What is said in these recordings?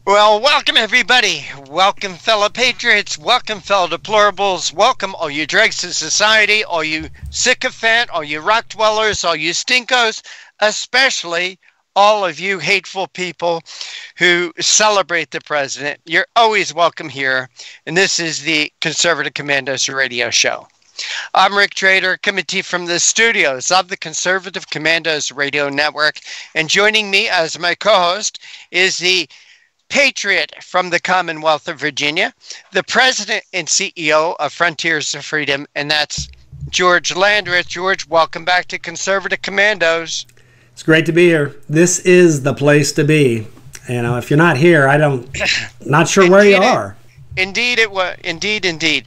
Well, welcome everybody. Welcome fellow patriots. Welcome fellow deplorables. Welcome all you dregs of society, all you sycophant, all you rock dwellers, all you stinkos, especially all of you hateful people who celebrate the president. You're always welcome here. And this is the Conservative Commandos Radio Show. I'm Rick Trader, coming to you from the studios of the Conservative Commandos Radio Network. And joining me as my co-host is the patriot from the Commonwealth of Virginia, the president and CEO of Frontiers of Freedom, and that's George Landrith. George, welcome back to Conservative Commandos. It's great to be here. This is the place to be. You know, if you're not here, not sure where you are. Indeed, it was. Indeed.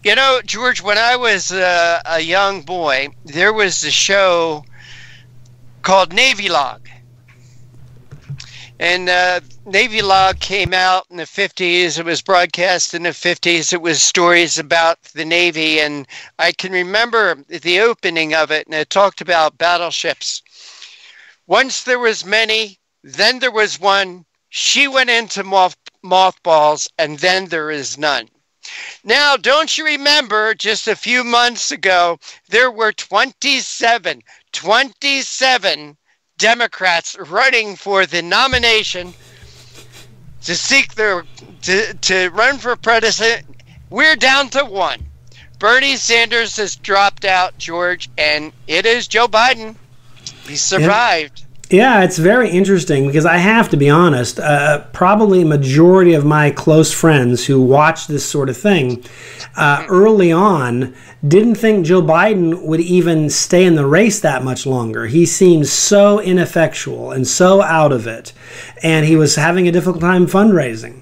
You know, George, when I was a young boy, there was a show called Navy Log. And Navy Log came out in the 50s. It was broadcast in the 50s. It was stories about the Navy. And I can remember the opening of it, and it talked about battleships. Once there was many, then there was one. She went into mothballs, and then there is none. Now, don't you remember just a few months ago, there were 27 Democrats running for the nomination to seek to run for president. We're down to one. Bernie Sanders has dropped out, George, and it is Joe Biden. He survived. Yeah, it's very interesting because I have to be honest, probably a majority of my close friends who watch this sort of thing early on didn't think Joe Biden would even stay in the race that much longer. He seems so ineffectual and so out of it, and he was having a difficult time fundraising,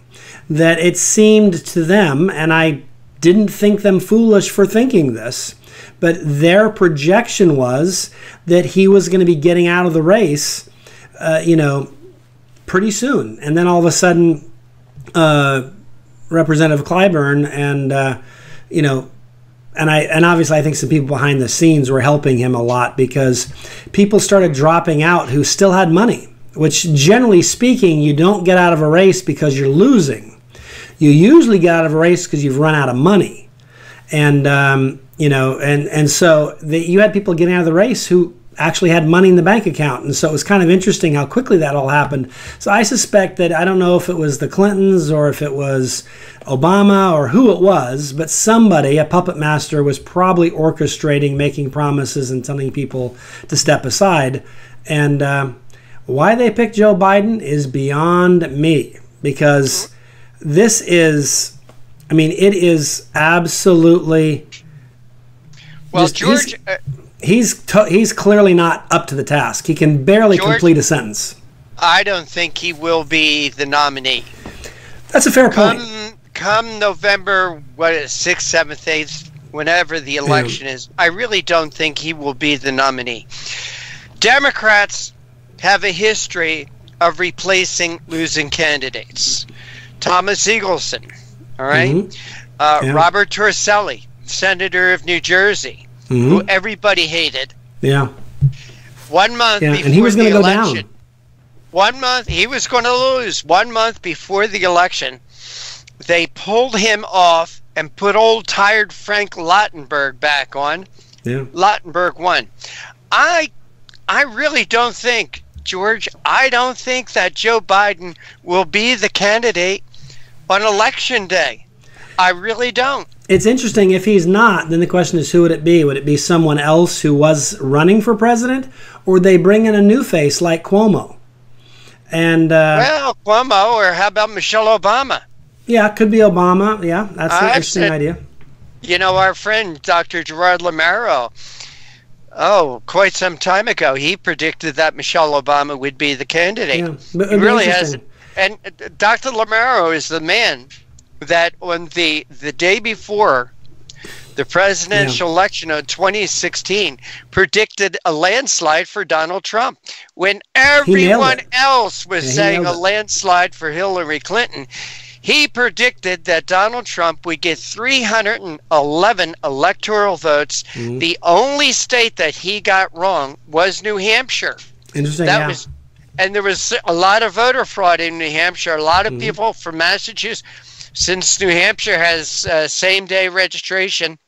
that it seemed to them, and I didn't think them foolish for thinking this, but their projection was that he was going to be getting out of the race, pretty soon. And then all of a sudden, Representative Clyburn and obviously I think some people behind the scenes were helping him a lot because people started dropping out who still had money, which generally speaking, you don't get out of a race because you're losing. You usually get out of a race because you've run out of money. And you know, and so you had people getting out of the race who actually had money in the bank account. And so it was kind of interesting how quickly that all happened. So I suspect that, I don't know if it was the Clintons or if it was Obama or who it was, but somebody, a puppet master, was probably orchestrating, making promises and telling people to step aside. And why they picked Joe Biden is beyond me, because this is, I mean, it is absolutely... Well, George... He's clearly not up to the task. He can barely complete a sentence. I don't think he will be the nominee. That's a fair point. Come November, what is 6th, 7th, 8th, whenever the election is, I really don't think he will be the nominee. Democrats have a history of replacing losing candidates. Thomas Eagleson, all right? Robert Torselli, Senator of New Jersey, who everybody hated. Yeah. 1 month before and he was the election. Go down. 1 month, he was going to lose. 1 month before the election, they pulled him off and put old tired Frank Lautenberg back on. Yeah. Lautenberg won. I really don't think, George, I don't think that Joe Biden will be the candidate on election day. I really don't. It's interesting. If he's not, then the question is, who would it be? Would it be someone else who was running for president, or would they bring in a new face like Cuomo? And well, Cuomo, or how about Michelle Obama? Yeah, it could be Obama. Yeah, that's an interesting idea. You know, our friend Dr. Gerard Lamaro, quite some time ago, he predicted that Michelle Obama would be the candidate. Yeah, but he really has. And Dr. Lamaro is the man that on the day before the presidential election of 2016 predicted a landslide for Donald Trump, when everyone else was saying a landslide for Hillary Clinton. He predicted that Donald Trump would get 311 electoral votes. The only state that he got wrong was New Hampshire. Interesting. And there was a lot of voter fraud in New Hampshire. A lot of people from Massachusetts, since New Hampshire has same-day registration,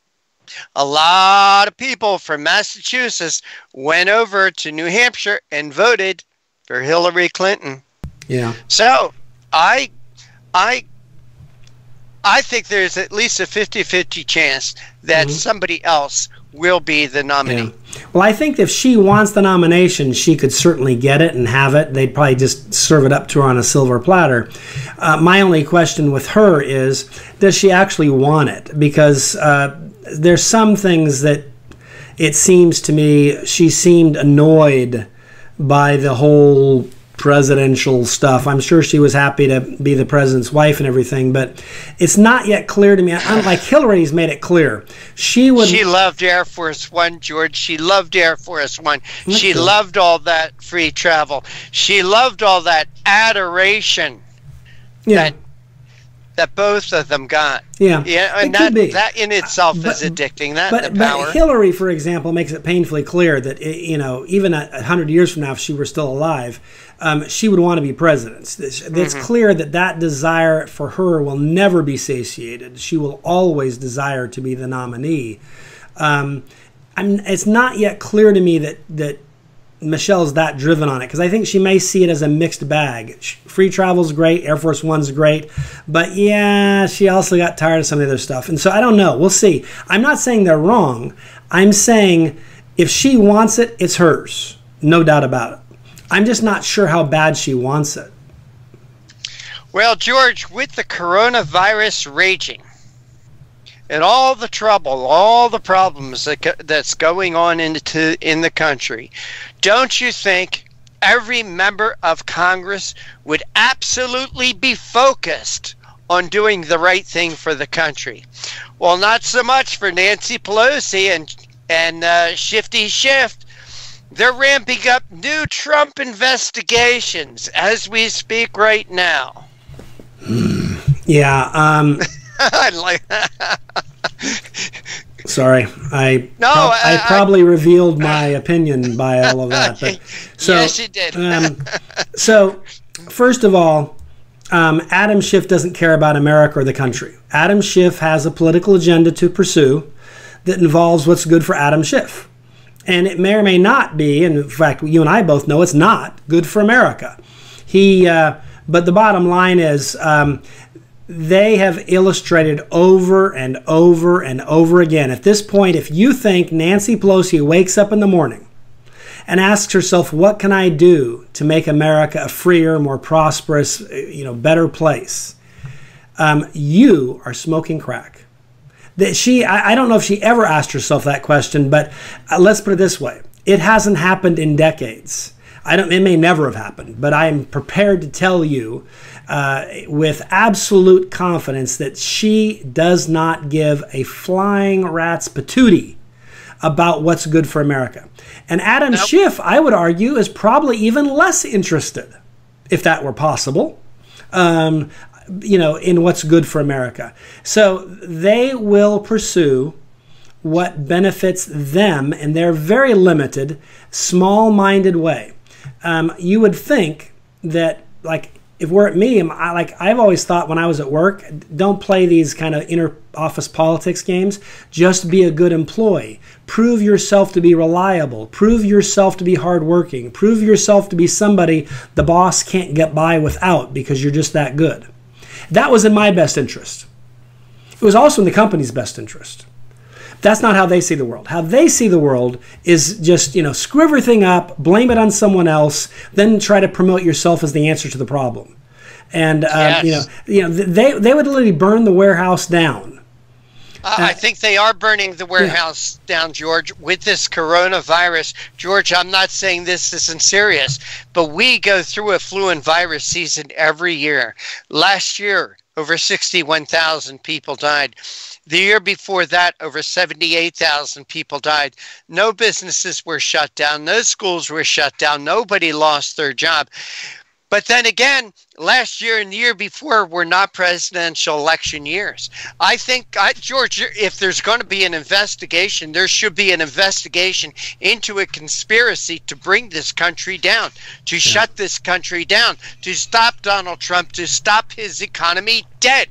a lot of people from Massachusetts went over to New Hampshire and voted for Hillary Clinton. Yeah. So I think there's at least a 50-50 chance that somebody else will be the nominee. Yeah. Well, I think if she wants the nomination, she could certainly get it and have it. They'd probably just serve it up to her on a silver platter. My only question with her is, does she actually want it? Because there's some things that it seems to me she seemed annoyed by the whole presidential stuff. I'm sure she was happy to be the president's wife and everything, but it's not yet clear to me. Unlike Hillary's made it clear. She loved Air Force One, George. She loved Air Force One. She loved all that free travel. She loved all that adoration that both of them got. Yeah, and that in itself is addicting. But Hillary, for example, makes it painfully clear that even 100 years from now, if she were still alive, she would want to be president. It's clear that desire for her will never be satiated. She will always desire to be the nominee. It's not yet clear to me that Michelle's that driven on it, because I think she may see it as a mixed bag. Free travel's great, Air Force One's great, but yeah, she also got tired of some of the other stuff. And so I don't know. We'll see. I'm not saying they're wrong. I'm saying if she wants it, it's hers. No doubt about it. I'm just not sure how bad she wants it. Well, George, with the coronavirus raging and all the trouble, all the problems that's going on in the country, don't you think every member of Congress would absolutely be focused on doing the right thing for the country? Well, not so much for Nancy Pelosi and Shifty Schiff. They're ramping up new Trump investigations as we speak right now. Yeah. I like that. Sorry, I probably revealed my opinion by all of that. But, yes, you did. So, first of all, Adam Schiff doesn't care about America or the country. Adam Schiff has a political agenda to pursue that involves what's good for Adam Schiff. And it may or may not be, and in fact, you and I both know it's not good for America. But the bottom line is they have illustrated over and over and over again. At this point, if you think Nancy Pelosi wakes up in the morning and asks herself, what can I do to make America a freer, more prosperous, better place? You are smoking crack. I don't know if she ever asked herself that question, but let's put it this way. It hasn't happened in decades. It may never have happened, but I am prepared to tell you with absolute confidence that she does not give a flying rat's patootie about what's good for America. And Adam Schiff, I would argue, is probably even less interested, if that were possible, in what's good for America. So they will pursue what benefits them in their very limited, small-minded way. You would think that, if we're at me, I've always thought when I was at work, don't play these kind of inter-office politics games. Just be a good employee. Prove yourself to be reliable. Prove yourself to be hardworking. Prove yourself to be somebody the boss can't get by without because you're just that good. That was in my best interest. It was also in the company's best interest. That's not how they see the world. How they see the world is just, screw everything up, blame it on someone else, then try to promote yourself as the answer to the problem. And, yes. They would literally burn the warehouse down. I think they are burning the warehouse down, George, with this coronavirus. George, I'm not saying this isn't serious, but we go through a flu and virus season every year. Last year, over 61,000 people died. The year before that, over 78,000 people died. No businesses were shut down. No schools were shut down. Nobody lost their job. But then again, last year and the year before were not presidential election years. I think, George, if there's going to be an investigation, there should be an investigation into a conspiracy to bring this country down, to shut this country down, to stop Donald Trump, to stop his economy dead.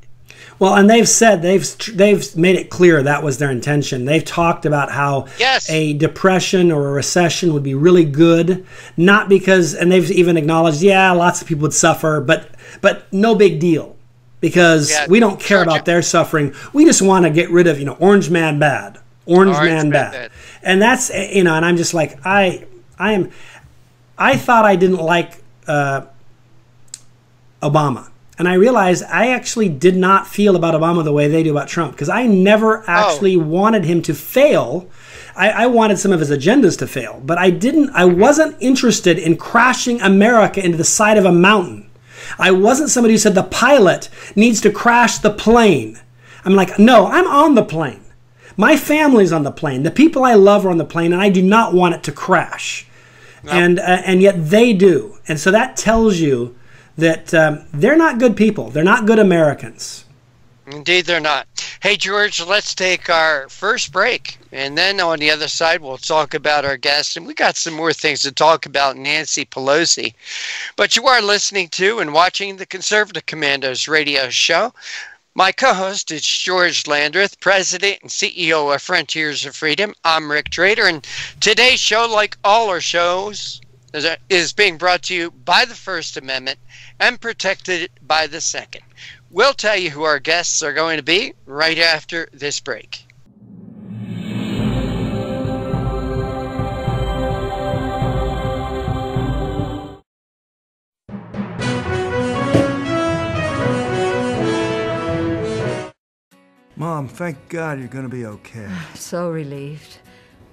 Well, and they've said, they've made it clear that was their intention. They've talked about how a depression or a recession would be really good, not because, and they've even acknowledged, lots of people would suffer, but no big deal, because we don't care about their suffering. We just want to get rid of, Orange Man bad, Orange Man bad. And that's, and I'm just like, I thought I didn't like Obama. And I realized I actually did not feel about Obama the way they do about Trump, because I never actually wanted him to fail. I wanted some of his agendas to fail, but I wasn't interested in crashing America into the side of a mountain. I wasn't somebody who said the pilot needs to crash the plane. I'm like, no, I'm on the plane. My family's on the plane. The people I love are on the plane, and I do not want it to crash. Nope. And yet they do. And so that tells you that they're not good people. They're not good Americans. Indeed, they're not. Hey, George, let's take our first break. And then on the other side, we'll talk about our guests. And we got some more things to talk about Nancy Pelosi. But you are listening to and watching the Conservative Commandos radio show. My co-host is George Landrith, President and CEO of Frontiers of Freedom. I'm Rick Trader. And today's show, like all our shows, is being brought to you by the First Amendment and protected by the Second. We'll tell you who our guests are going to be right after this break. Mom, thank God you're going to be okay. So relieved.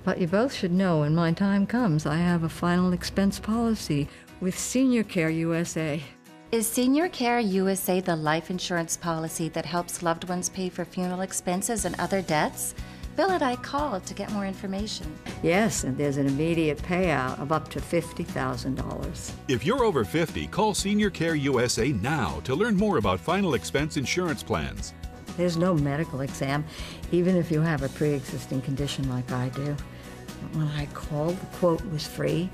But you both should know when my time comes, I have a final expense policy with Senior Care USA. Is Senior Care USA the life insurance policy that helps loved ones pay for funeral expenses and other debts? Bill and I called to get more information. Yes, and there's an immediate payout of up to $50,000. If you're over 50, call Senior Care USA now to learn more about final expense insurance plans. There's no medical exam, even if you have a pre-existing condition like I do. When I called, the quote was free,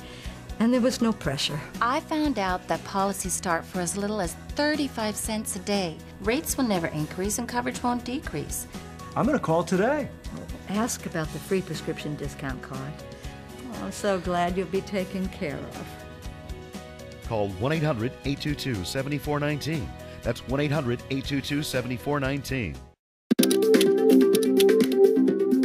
and there was no pressure. I found out that policies start for as little as 35 cents a day. Rates will never increase and coverage won't decrease. I'm going to call today. Ask about the free prescription discount card. Oh, I'm so glad you'll be taken care of. Call 1-800-822-7419. That's 1-800-822-7419.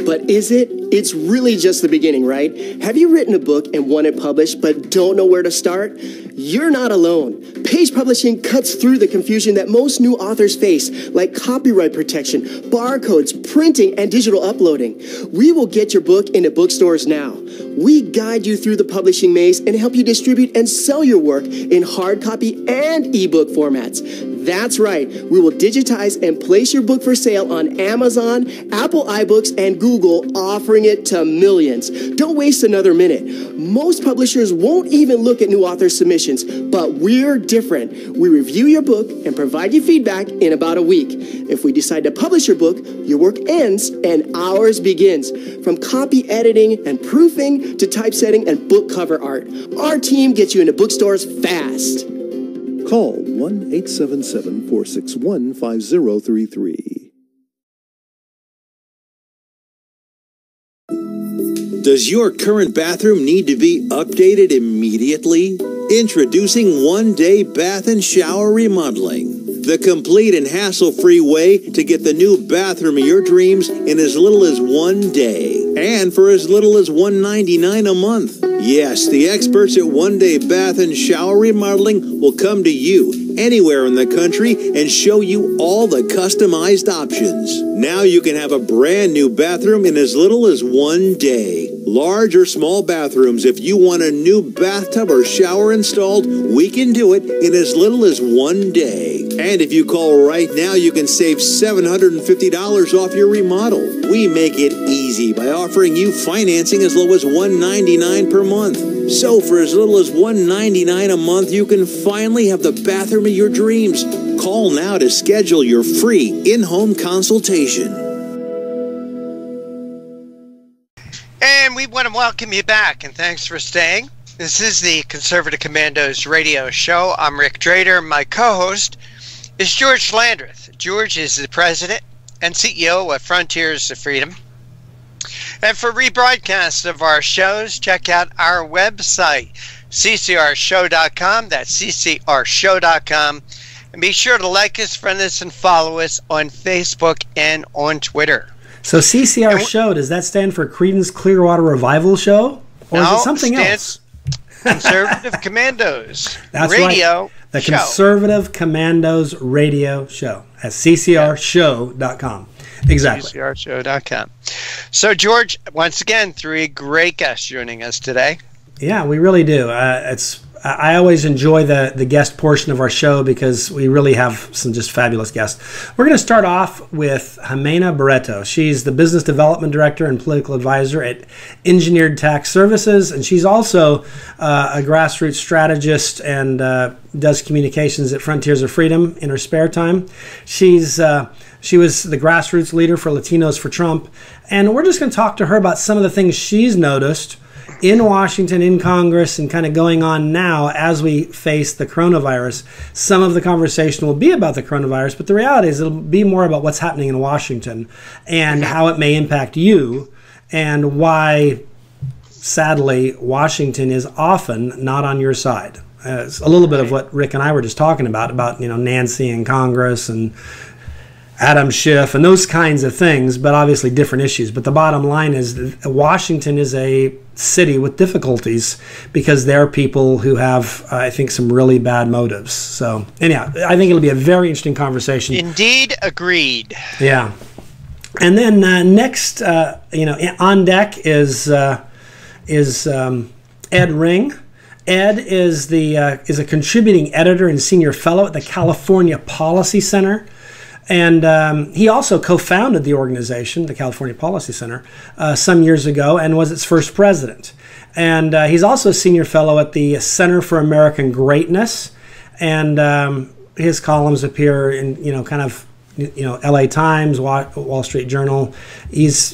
But is it? It's really just the beginning, right? Have you written a book and want it published but don't know where to start? You're not alone. Page Publishing cuts through the confusion that most new authors face, like copyright protection, barcodes, printing, and digital uploading. We will get your book into bookstores now. We guide you through the publishing maze and help you distribute and sell your work in hard copy and ebook formats. That's right. We will digitize and place your book for sale on Amazon, Apple iBooks, and Google, offering it to millions. Don't waste another minute. Most publishers won't even look at new author submissions, but we're different. We review your book and provide you feedback in about a week. If we decide to publish your book, your work ends and ours begins. From copy editing and proofing to typesetting and book cover art, our team gets you into bookstores fast. Call 1-877-461-5033. Does your current bathroom need to be updated immediately? Introducing One Day Bath and Shower Remodeling, the complete and hassle-free way to get the new bathroom of your dreams in as little as 1 day, and for as little as $1.99 a month. Yes, the experts at One Day Bath and Shower Remodeling will come to you anywhere in the country and show you all the customized options. Now you can have a brand new bathroom in as little as 1 day. Large or small bathrooms, if you want a new bathtub or shower installed, we can do it in as little as 1 day. And if you call right now, you can save $750 off your remodel. We make it easy by offering you financing as low as $199 per month. So for as little as $199 a month, you can finally have the bathroom of your dreams. Call now to schedule your free in-home consultation. And we want to welcome you back, and thanks for staying. This is the Conservative Commandos radio show. I'm Rick Trader. My co-host is George Landrith. George is the president and CEO of Frontiers of Freedom. And for rebroadcasts of our shows, check out our website, CCRShow.com. That's CCRShow.com. And be sure to like us, friend us, and follow us on Facebook and on Twitter. So CCR Show, does that stand for Creedence Clearwater Revival Show? Or is it something else? Conservative Commandos That's Radio right. The Show. Conservative Commandos Radio Show at CCRShow.com. Exactly. CCRShow.com. So, George, once again, three great guests joining us today. Yeah, we really do. I always enjoy the guest portion of our show because we really have some just fabulous guests. We're going to start off with Ximena Barreto. She's the Business Development Director and Political Advisor at Engineered Tax Services, and she's also a grassroots strategist and does communications at Frontiers of Freedom in her spare time. She was the grassroots leader for Latinos for Trump, and we're just going to talk to her about some of the things she's noticed in Washington, in Congress, and kind of going on now as we face the coronavirus. Some of the conversation will be about the coronavirus, but the reality is it'll be more about what's happening in Washington and how it may impact you and why, sadly, Washington is often not on your side. It's a little bit of what Rick and I were just talking about Nancy and Congress and Adam Schiff and those kinds of things, but obviously different issues. But the bottom line is Washington is a city with difficulties because there are people who have, I think, some really bad motives. So anyhow, I think it'll be a very interesting conversation. Indeed, agreed. Yeah. And then next, on deck is Ed Ring. Ed is a contributing editor and senior fellow at the California Policy Center. And he also co-founded the organization, the California Policy Center, some years ago and was its first president. And he's also a senior fellow at the Center for American Greatness. And his columns appear in, LA Times, Wall Street Journal. He's,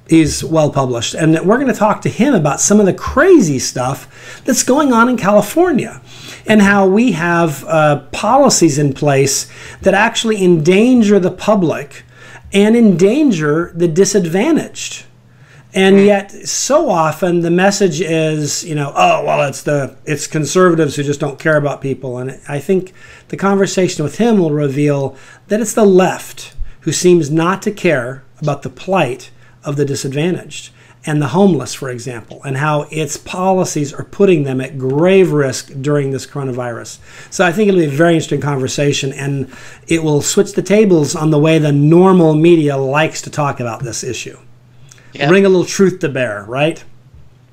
He's well published. And we're going to talk to him about some of the crazy stuff that's going on in California and how we have policies in place that actually endanger the public and endanger the disadvantaged. And yet, so often the message is, you know, oh, well, it's conservatives who just don't care about people. And I think the conversation with him will reveal that it's the left who seems not to care about the plight of the disadvantaged and the homeless, for example, and how its policies are putting them at grave risk during this coronavirus. So I think it'll be a very interesting conversation, and it will switch the tables on the way the normal media likes to talk about this issue. Yep. Bring a little truth to bear, right?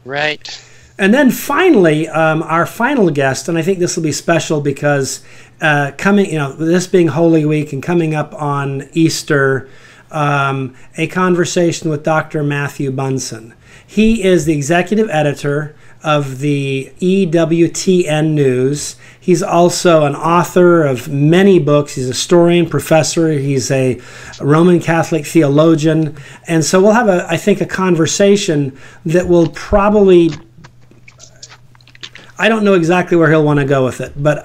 Right. And then finally, our final guest, and I think this will be special because coming, you know, this being Holy Week and coming up on Easter, a conversation with Dr. Matthew Bunson. He is the executive editor of the EWTN News. He's also an author of many books. He's a historian, professor. He's a Roman Catholic theologian. And so we'll have, I think, a conversation that will probably, I don't know exactly where he'll want to go with it, but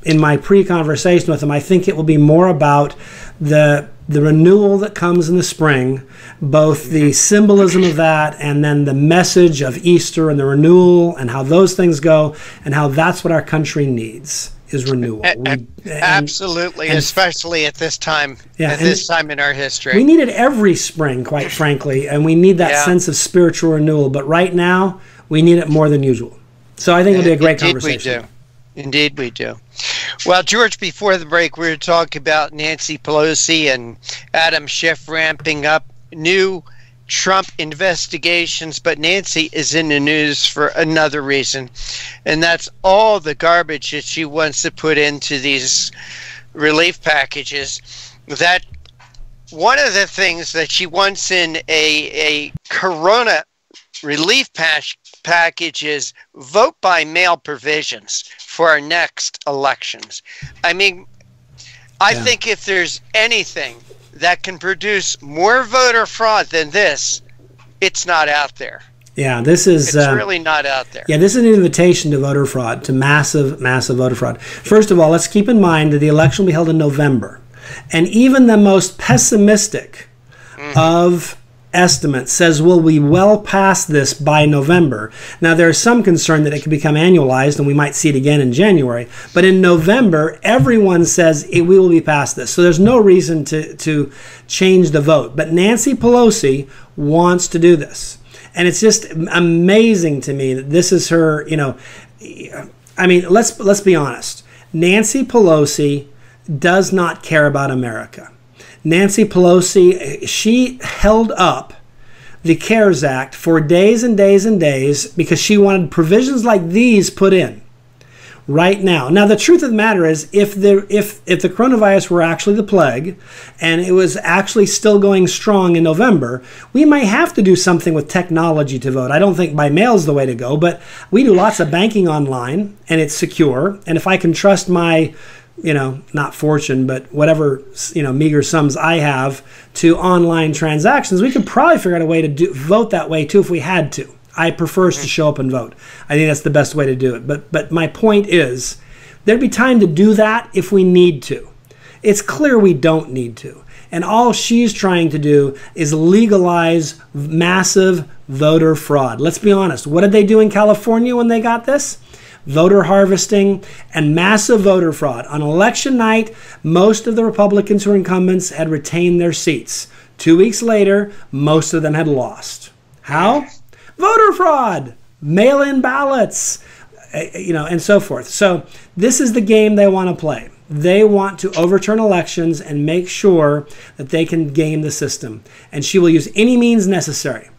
in my pre-conversation with him, I think it will be more about the renewal that comes in the spring, both the symbolism of that and then the message of Easter and the renewal and how those things go and how that's what our country needs is renewal. Absolutely, especially at this time, this time in our history. We need it every spring, quite frankly, and we need that sense of spiritual renewal. But right now, we need it more than usual. So I think it'll be a great conversation. We do. Indeed we do. Well, George, before the break, we were talking about Nancy Pelosi and Adam Schiff ramping up new Trump investigations, but Nancy is in the news for another reason, and that's all the garbage that she wants to put into these relief packages. That one of the things that she wants in a corona relief package is vote by mail provisions for our next elections. I mean, I think if there's anything that can produce more voter fraud than this, it's not out there. Yeah, this is... It's really not out there. Yeah, this is an invitation to voter fraud, to massive, massive voter fraud. First of all, let's keep in mind that the election will be held in November. And even the most pessimistic of estimate says we'll be well past this by November. Now, there is some concern that it could become annualized and we might see it again in January. But in November, everyone says we will be past this. So there's no reason to change the vote. But Nancy Pelosi wants to do this. And it's just amazing to me that this is her, you know, I mean, let's be honest. Nancy Pelosi does not care about America. Nancy Pelosi, she held up the CARES Act for days and days and days because she wanted provisions like these put in right now. Now, the truth of the matter is, if the coronavirus were actually the plague and it was actually still going strong in November, we might have to do something with technology to vote. I don't think by mail is the way to go, but we do lots of banking online and it's secure. And if I can trust my, you know, not fortune, but whatever, you know, meager sums I have to online transactions, we could probably figure out a way to vote that way too if we had to. I prefer to show up and vote. I think that's the best way to do it. But my point is, there'd be time to do that if we need to. It's clear we don't need to. And all she's trying to do is legalize massive voter fraud. Let's be honest. What did they do in California when they got this? Voter harvesting and massive voter fraud. On election night, most of the Republicans who were incumbents had retained their seats. 2 weeks later, most of them had lost. How? Voter fraud, mail-in ballots, you know, and so forth. So this is the game they want to play. They want to overturn elections and make sure that they can game the system. And she will use any means necessary.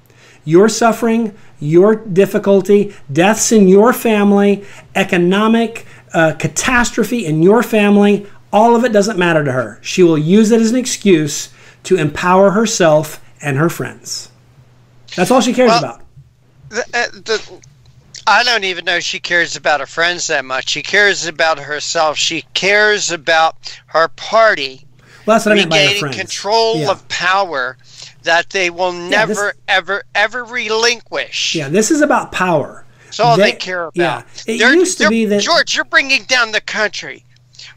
Your suffering, your difficulty, deaths in your family, economic catastrophe in your family, all of it doesn't matter to her. She will use it as an excuse to empower herself and her friends. That's all she cares about. I don't even know she cares about her friends that much. She cares about herself. She cares about her party. Well, that's what I meant by her friends. Regaining control of power that they will never, ever relinquish. Yeah, this is about power. That's all they care about. Yeah, it used to be that... George, you're bringing down the country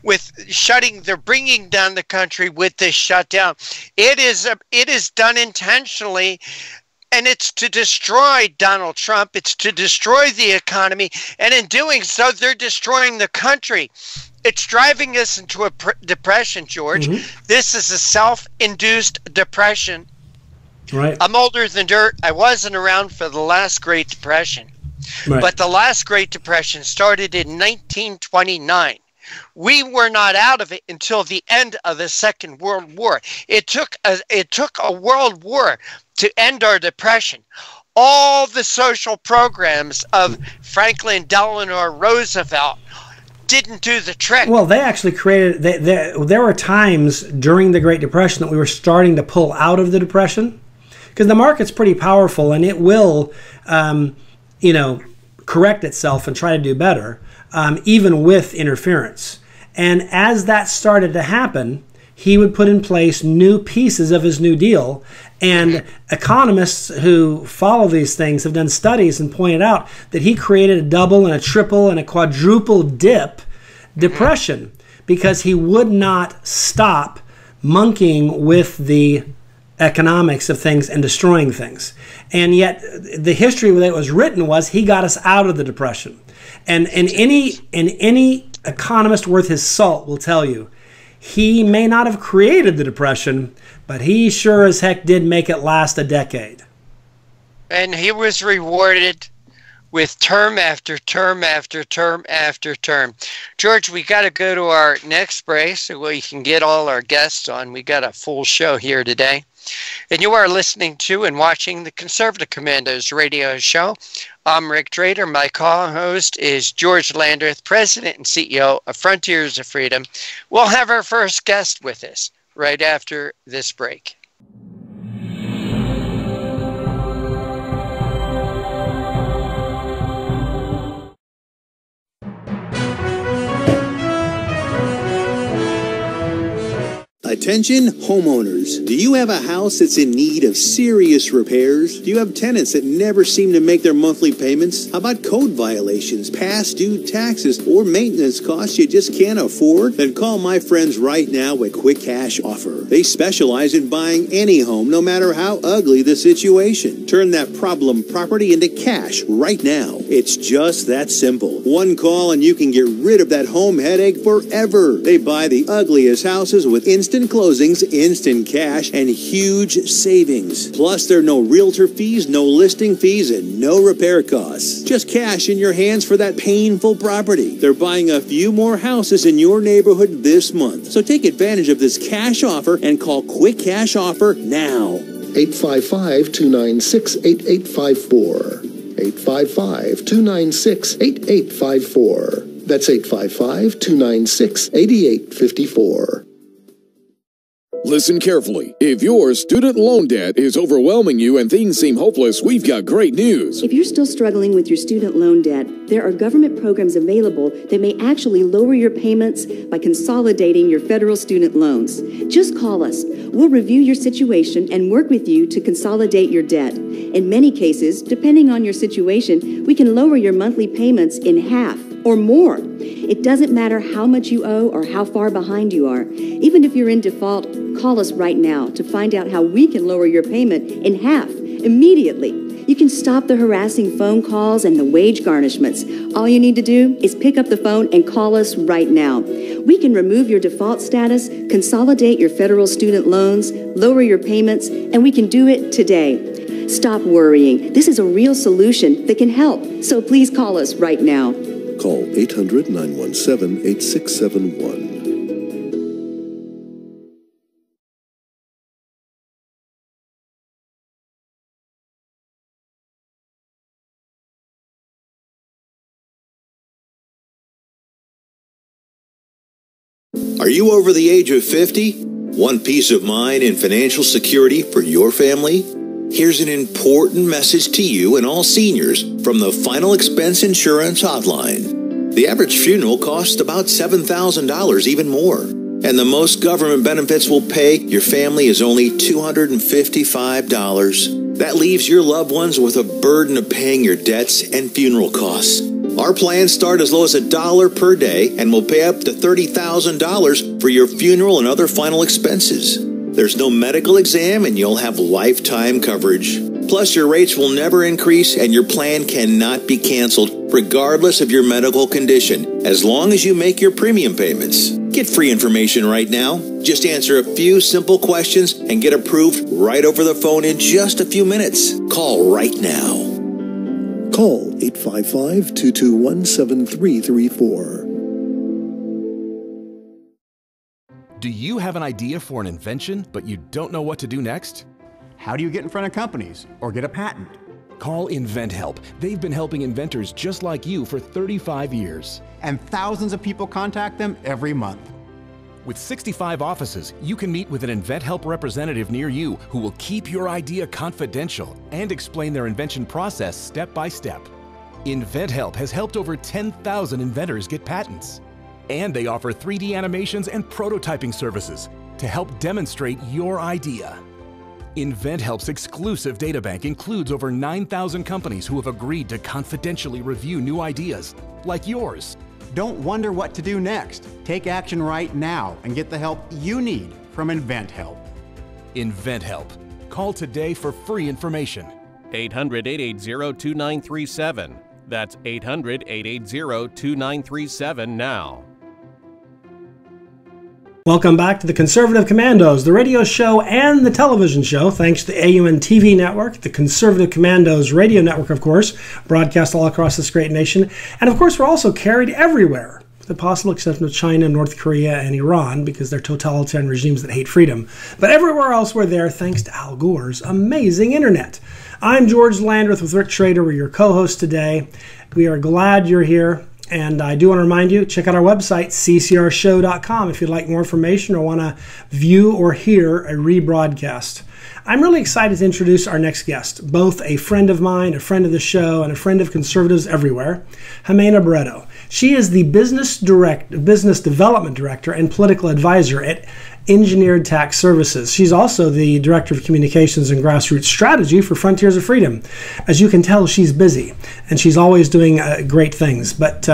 with shutting. They're bringing down the country with this shutdown. It is done intentionally. And it's to destroy Donald Trump. It's to destroy the economy. And in doing so, they're destroying the country. It's driving us into a depression, George. Mm-hmm. This is a self-induced depression. Right. I'm older than dirt. I wasn't around for the last Great Depression. Right. But the last Great Depression started in 1929. We were not out of it until the end of the Second World War. It took a world war to end our depression. All the social programs of Franklin Delano Roosevelt didn't do the trick. Well, they actually created, there were times during the Great Depression that we were starting to pull out of the Depression, because the market's pretty powerful and it will, correct itself and try to do better, even with interference. And as that started to happen, he would put in place new pieces of his New Deal. And economists who follow these things have done studies and pointed out that he created a double and a triple and a quadruple dip depression because he would not stop monkeying with the economics of things and destroying things. And yet the history that was written was he got us out of the depression. And any economist worth his salt will tell you he may not have created the depression, but he sure as heck did make it last a decade. And he was rewarded with term after term after term after term. George, we got to go to our next break so we can get all our guests on. We got a full show here today. And you are listening to and watching the Conservative Commandos radio show. I'm Rick Trader. My co-host is George Landrith, President and CEO of Frontiers of Freedom. We'll have our first guest with us right after this break. Attention homeowners, do you have a house that's in need of serious repairs? Do you have tenants that never seem to make their monthly payments? How about code violations, past due taxes, or maintenance costs you just can't afford? Then call my friends right now at Quick Cash Offer. They specialize in buying any home, no matter how ugly the situation. Turn that problem property into cash right now. It's just that simple. One call and you can get rid of that home headache forever. They buy the ugliest houses with instant closings, instant cash, and huge savings. Plus, there are no realtor fees, no listing fees, and no repair costs. Just cash in your hands for that painful property. They're buying a few more houses in your neighborhood this month. So take advantage of this cash offer and call Quick Cash Offer now. 855-296-8854. 855-296-8854. That's 855-296-8854. Listen carefully. If your student loan debt is overwhelming you and things seem hopeless, we've got great news. If you're still struggling with your student loan debt, there are government programs available that may actually lower your payments by consolidating your federal student loans. Just call us. We'll review your situation and work with you to consolidate your debt. In many cases, depending on your situation, we can lower your monthly payments in half or more. It doesn't matter how much you owe or how far behind you are. Even if you're in default, call us right now to find out how we can lower your payment in half immediately. You can stop the harassing phone calls and the wage garnishments. All you need to do is pick up the phone and call us right now. We can remove your default status, consolidate your federal student loans, lower your payments, and we can do it today. Stop worrying. This is a real solution that can help. So please call us right now. Call 800-917-8671. Are you over the age of 50? Want peace of mind and financial security for your family? Here's an important message to you and all seniors from the Final Expense Insurance Hotline. The average funeral costs about $7,000, even more. And and the most government benefits will pay your family is only $255. That leaves your loved ones with a burden of paying your debts and funeral costs. Our plans start as low as $1 per day and will pay up to $30,000 for your funeral and other final expenses. There's no medical exam and you'll have lifetime coverage. Plus, your rates will never increase and your plan cannot be canceled regardless of your medical condition, as long as you make your premium payments. Get free information right now. Just answer a few simple questions and get approved right over the phone in just a few minutes. Call right now. Call 855-221-7334. Do you have an idea for an invention, but you don't know what to do next? How do you get in front of companies or get a patent? Call InventHelp. They've been helping inventors just like you for 35 years. And thousands of people contact them every month. With 65 offices, you can meet with an InventHelp representative near you who will keep your idea confidential and explain their invention process step by step. InventHelp has helped over 10,000 inventors get patents. And they offer 3D animations and prototyping services to help demonstrate your idea. InventHelp's exclusive databank includes over 9,000 companies who have agreed to confidentially review new ideas, like yours. Don't wonder what to do next. Take action right now and get the help you need from InventHelp. InventHelp. Call today for free information. 800-880-2937. That's 800-880-2937 now. Welcome back to the Conservative Commandos, the radio show and the television show, thanks to the AUN TV network, the Conservative Commandos radio network, of course, broadcast all across this great nation. And of course, we're also carried everywhere, with the possible exception of China, North Korea, and Iran, because they're totalitarian regimes that hate freedom. But everywhere else we're there, thanks to Al Gore's amazing internet. I'm George Landrith with Rick Trader. We're your co-hosts today. We are glad you're here. And I do want to remind you, check out our website, ccrshow.com, if you'd like more information or want to view or hear a rebroadcast. I'm really excited to introduce our next guest, both a friend of mine, a friend of the show, and a friend of conservatives everywhere, Ximena Barreto. She is the business development director and political advisor at Engineered Tax Services. She's also the Director of Communications and Grassroots Strategy for Frontiers of Freedom. As you can tell, she's busy, and she's always doing great things. But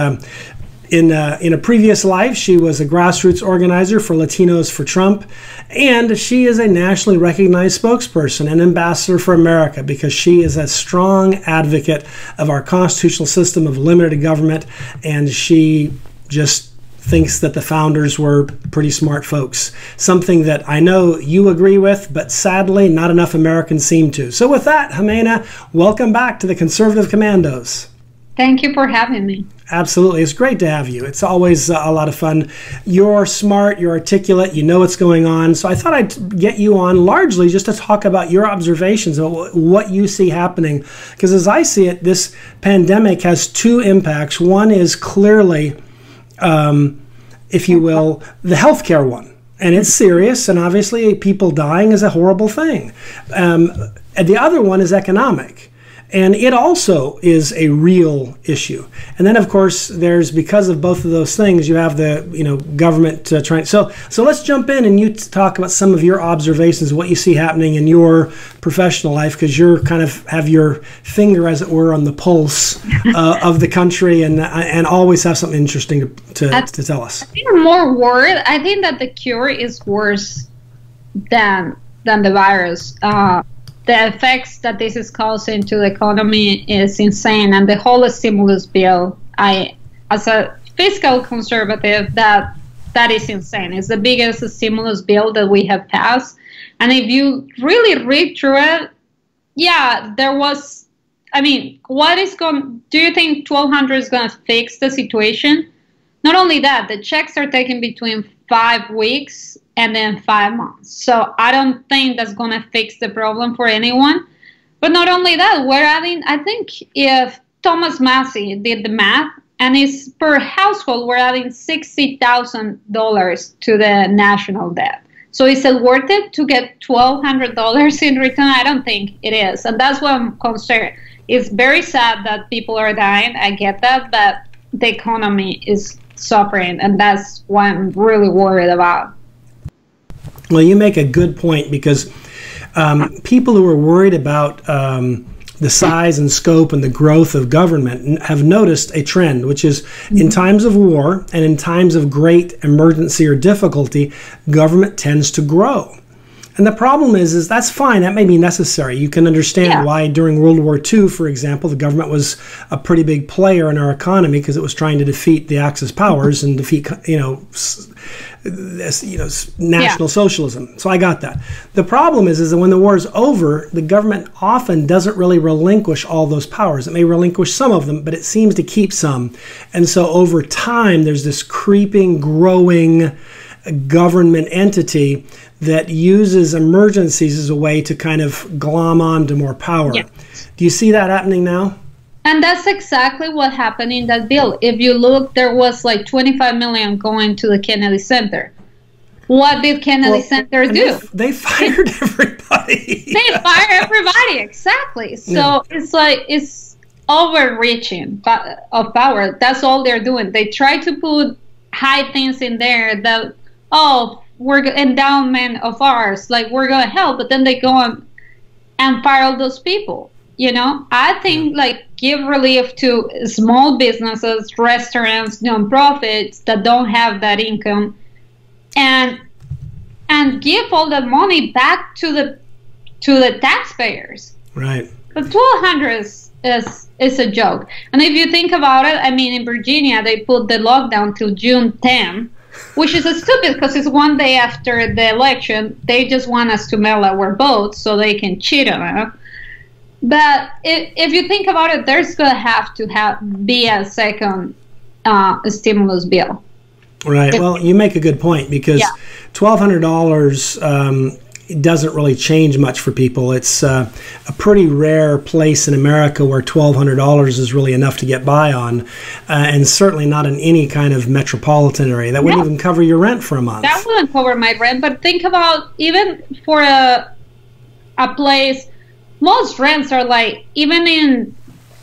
in a previous life, she was a grassroots organizer for Latinos for Trump, and she is a nationally recognized spokesperson and ambassador for America because she is a strong advocate of our constitutional system of limited government, and she just thinks that the founders were pretty smart folks. Something that I know you agree with, but sadly not enough Americans seem to. So with that, Ximena, welcome back to the Conservative Commandos. Thank you for having me. Absolutely. It's great to have you. It's always a lot of fun. You're smart, you're articulate, you know what's going on. So I thought I'd get you on largely just to talk about your observations of what you see happening. Because as I see it, this pandemic has two impacts. One is clearly if you will, the healthcare one. And it's serious, and obviously people dying is a horrible thing. And the other one is economic. And it also is a real issue. And then, of course, there's, because of both of those things, you have the government trying. So let's jump in and you talk about some of your observations, what you see happening in your professional life, because you're kind of have your finger, as it were, on the pulse of the country, and always have something interesting to tell us. I think I'm more worried. I think that the cure is worse than the virus. The effects that this is causing to the economy is insane, and the whole stimulus bill, as a fiscal conservative, that is insane. It's the biggest stimulus bill that we have passed, and if you really read through it, yeah, there was, I mean, do you think $1,200 is going to fix the situation? Not only that, the checks are taken between 5 weeks and then 5 months. So I don't think that's going to fix the problem for anyone. But not only that, we're adding, I think if Thomas Massey did the math, and it's per household, we're adding $60,000 to the national debt. So is it worth it to get $1,200 in return? I don't think it is. And that's why I'm concerned. It's very sad that people are dying. I get that, but the economy is suffering, and that's what I'm really worried about. Well, you make a good point, because people who are worried about the size and scope and the growth of government have noticed a trend, which is in times of war and in times of great emergency or difficulty, government tends to grow. And the problem is that's fine. That may be necessary. You can understand why during World War II, for example, the government was a pretty big player in our economy, because it was trying to defeat the Axis powers and defeat, national socialism. So I got that. The problem is that when the war is over, the government often doesn't really relinquish all those powers. It may relinquish some of them, but it seems to keep some. And so over time, there's this creeping, growing government entity that uses emergencies as a way to kind of glom on to more power. Yes. Do you see that happening now? And that's exactly what happened in that bill. If you look, there was like 25 million going to the Kennedy Center. What did Kennedy Center do? They fired everybody. They fired everybody, exactly. So it's overreaching of power. That's all they're doing. They try to put high things in there that, we're endowment of ours, like we're going to help, but then they go on and fire all those people. I think like give relief to small businesses, restaurants, nonprofits that don't have that income, and give all the money back to the taxpayers. Right. The 1,200 is a joke. And if you think about it, I mean, in Virginia they put the lockdown till June 10. Which is stupid, because it's one day after the election. They just want us to mail our votes so they can cheat on it. But if you think about it, there's going to have to be a second stimulus bill. Right. Well, you make a good point, because $1,200 doesn't really change much for people. It's a pretty rare place in America where $1,200 is really enough to get by on, and certainly not in any kind of metropolitan area. That wouldn't even cover your rent for a month. That wouldn't cover my rent, but think about even for a place, most rents are like, even in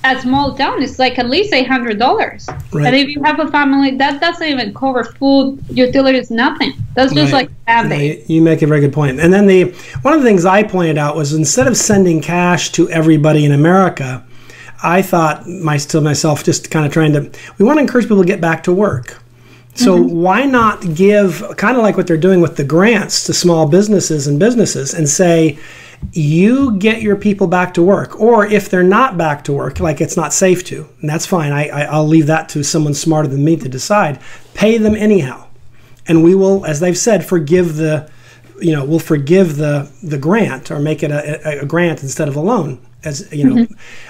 a small town, it's like at least $800. Right. And if you have a family, that doesn't even cover food, utilities, nothing. That's just like family. You make a very good point. And then one of the things I pointed out was, instead of sending cash to everybody in America, I thought to myself, just kind of we want to encourage people to get back to work. So why not give, kind of like what they're doing with the grants to small businesses and say, you get your people back to work, or if they're not back to work, like it's not safe to, and that's fine. I'll leave that to someone smarter than me to decide. Pay them anyhow, and we will, as they've said, forgive we'll forgive the grant, or make it a grant instead of a loan, as you know.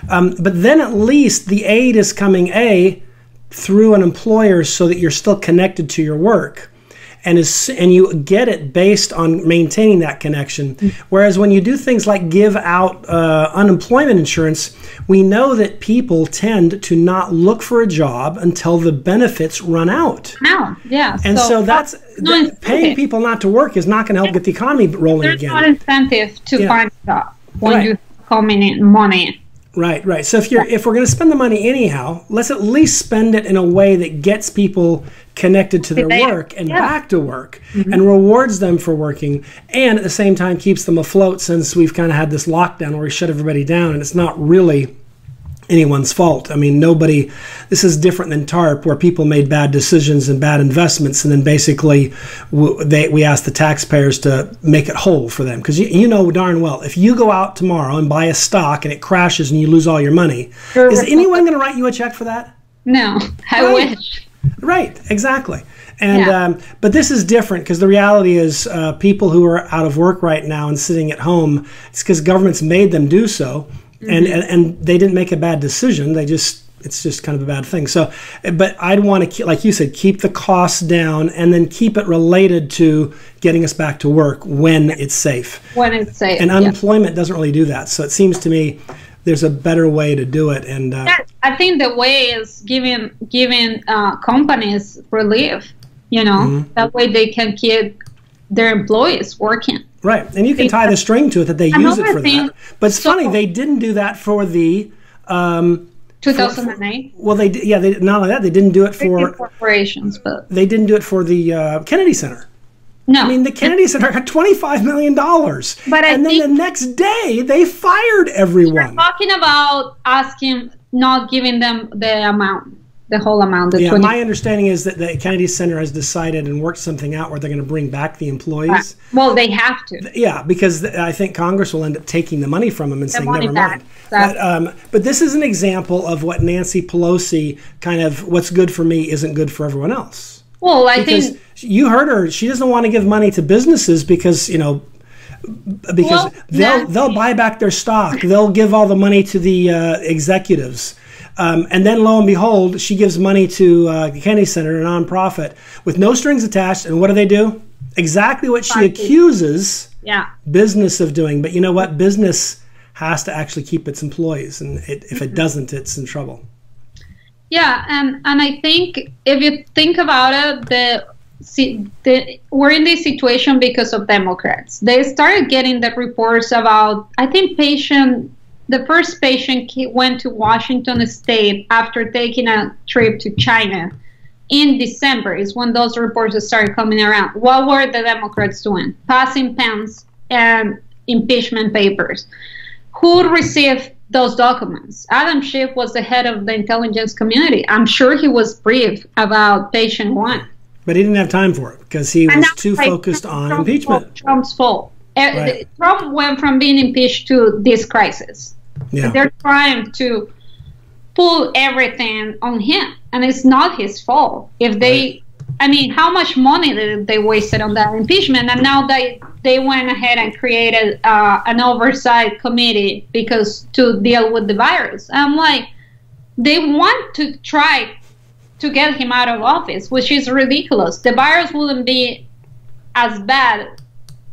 But then at least the aid is coming through an employer, so that you're still connected to your work. And you get it based on maintaining that connection. Whereas when you do things like give out unemployment insurance, we know that people tend to not look for a job until the benefits run out. And so that's paying people not to work is not going to help get the economy rolling again. There's not incentive to find a job when you come in money. Right. So if we're going to spend the money anyhow, let's at least spend it in a way that gets people connected to their work and back to work, and rewards them for working, and at the same time keeps them afloat, since we've kind of had this lockdown where we shut everybody down, and it's not really anyone's fault. I mean, this is different than TARP, where people made bad decisions and bad investments, and then basically we asked the taxpayers to make it whole for them. Because you know darn well, if you go out tomorrow and buy a stock and it crashes and you lose all your money, is anyone going to write you a check for that? No, I wish. Right, exactly. And but this is different, because the reality is people who are out of work right now and sitting at home, it's because governments made them do so. And they didn't make a bad decision. It's just kind of a bad thing. So, but I'd want to, like you said, keep the costs down, and then keep it related to getting us back to work when it's safe. When it's safe. And unemployment doesn't really do that. So it seems to me there's a better way to do it. And I think the way is giving companies relief. That way they can keep their employees working. Right, and you can tie the string to it that they use it for that. But it's funny, they didn't do that for the 2008. Well, not only that, they didn't do it for corporations, but they didn't do it for the Kennedy Center. No. I mean, the Kennedy Center got $25 million. But then the next day, they fired everyone. You're talking about not giving them the amount. The whole amount. Yeah, my understanding is that the Kennedy Center has decided and worked something out where they're going to bring back the employees. Well, they have to. Yeah, because I think Congress will end up taking the money from them and saying, never mind. But this is an example of what Nancy Pelosi kind of, what's good for me isn't good for everyone else. Well, I think you heard her. She doesn't want to give money to businesses because, they'll buy back their stock. They'll give all the money to the executives. And then, lo and behold, she gives money to the Kennedy Center, a nonprofit, with no strings attached. And what do? Exactly what she accuses business of doing. But you know what? Business has to actually keep its employees. And if it doesn't, it's in trouble. Yeah, and I think if you think about it, we're in this situation because of Democrats. They started getting the reports about, I think, the first patient went to Washington State after taking a trip to China in December is when those reports started coming around. What were the Democrats doing? Passing pens and impeachment papers. Who received those documents? Adam Schiff was the head of the intelligence community. I'm sure he was briefed about patient one. But he didn't have time for it because he was too focused on impeachment. Trump's fault. Right. Trump went from being impeached to this crisis. Yeah. They're trying to pull everything on him, and it's not his fault. If they, I mean, how much money did they wasted on that impeachment? And now they went ahead and created an oversight committee to deal with the virus. I'm like, they want to try to get him out of office, which is ridiculous. The virus wouldn't be as bad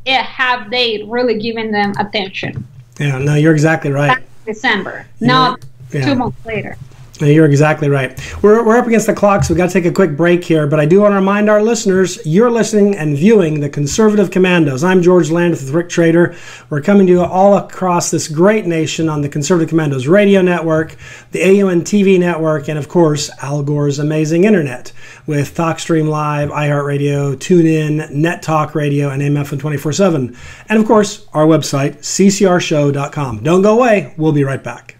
have they really given them attention. Yeah, no, you're exactly right. Back in December, not 2 months later. You're exactly right. We're up against the clock, so we've got to take a quick break here. But I do want to remind our listeners, you're listening and viewing the Conservative Commandos. I'm George Landrith with Rick Trader. We're coming to you all across this great nation on the Conservative Commandos radio network, the AUN TV network, and of course, Al Gore's amazing internet with TalkStream Live, iHeartRadio, TuneIn, Net Talk Radio, and AMFM 24/7. And of course, our website, ccrshow.com. Don't go away. We'll be right back.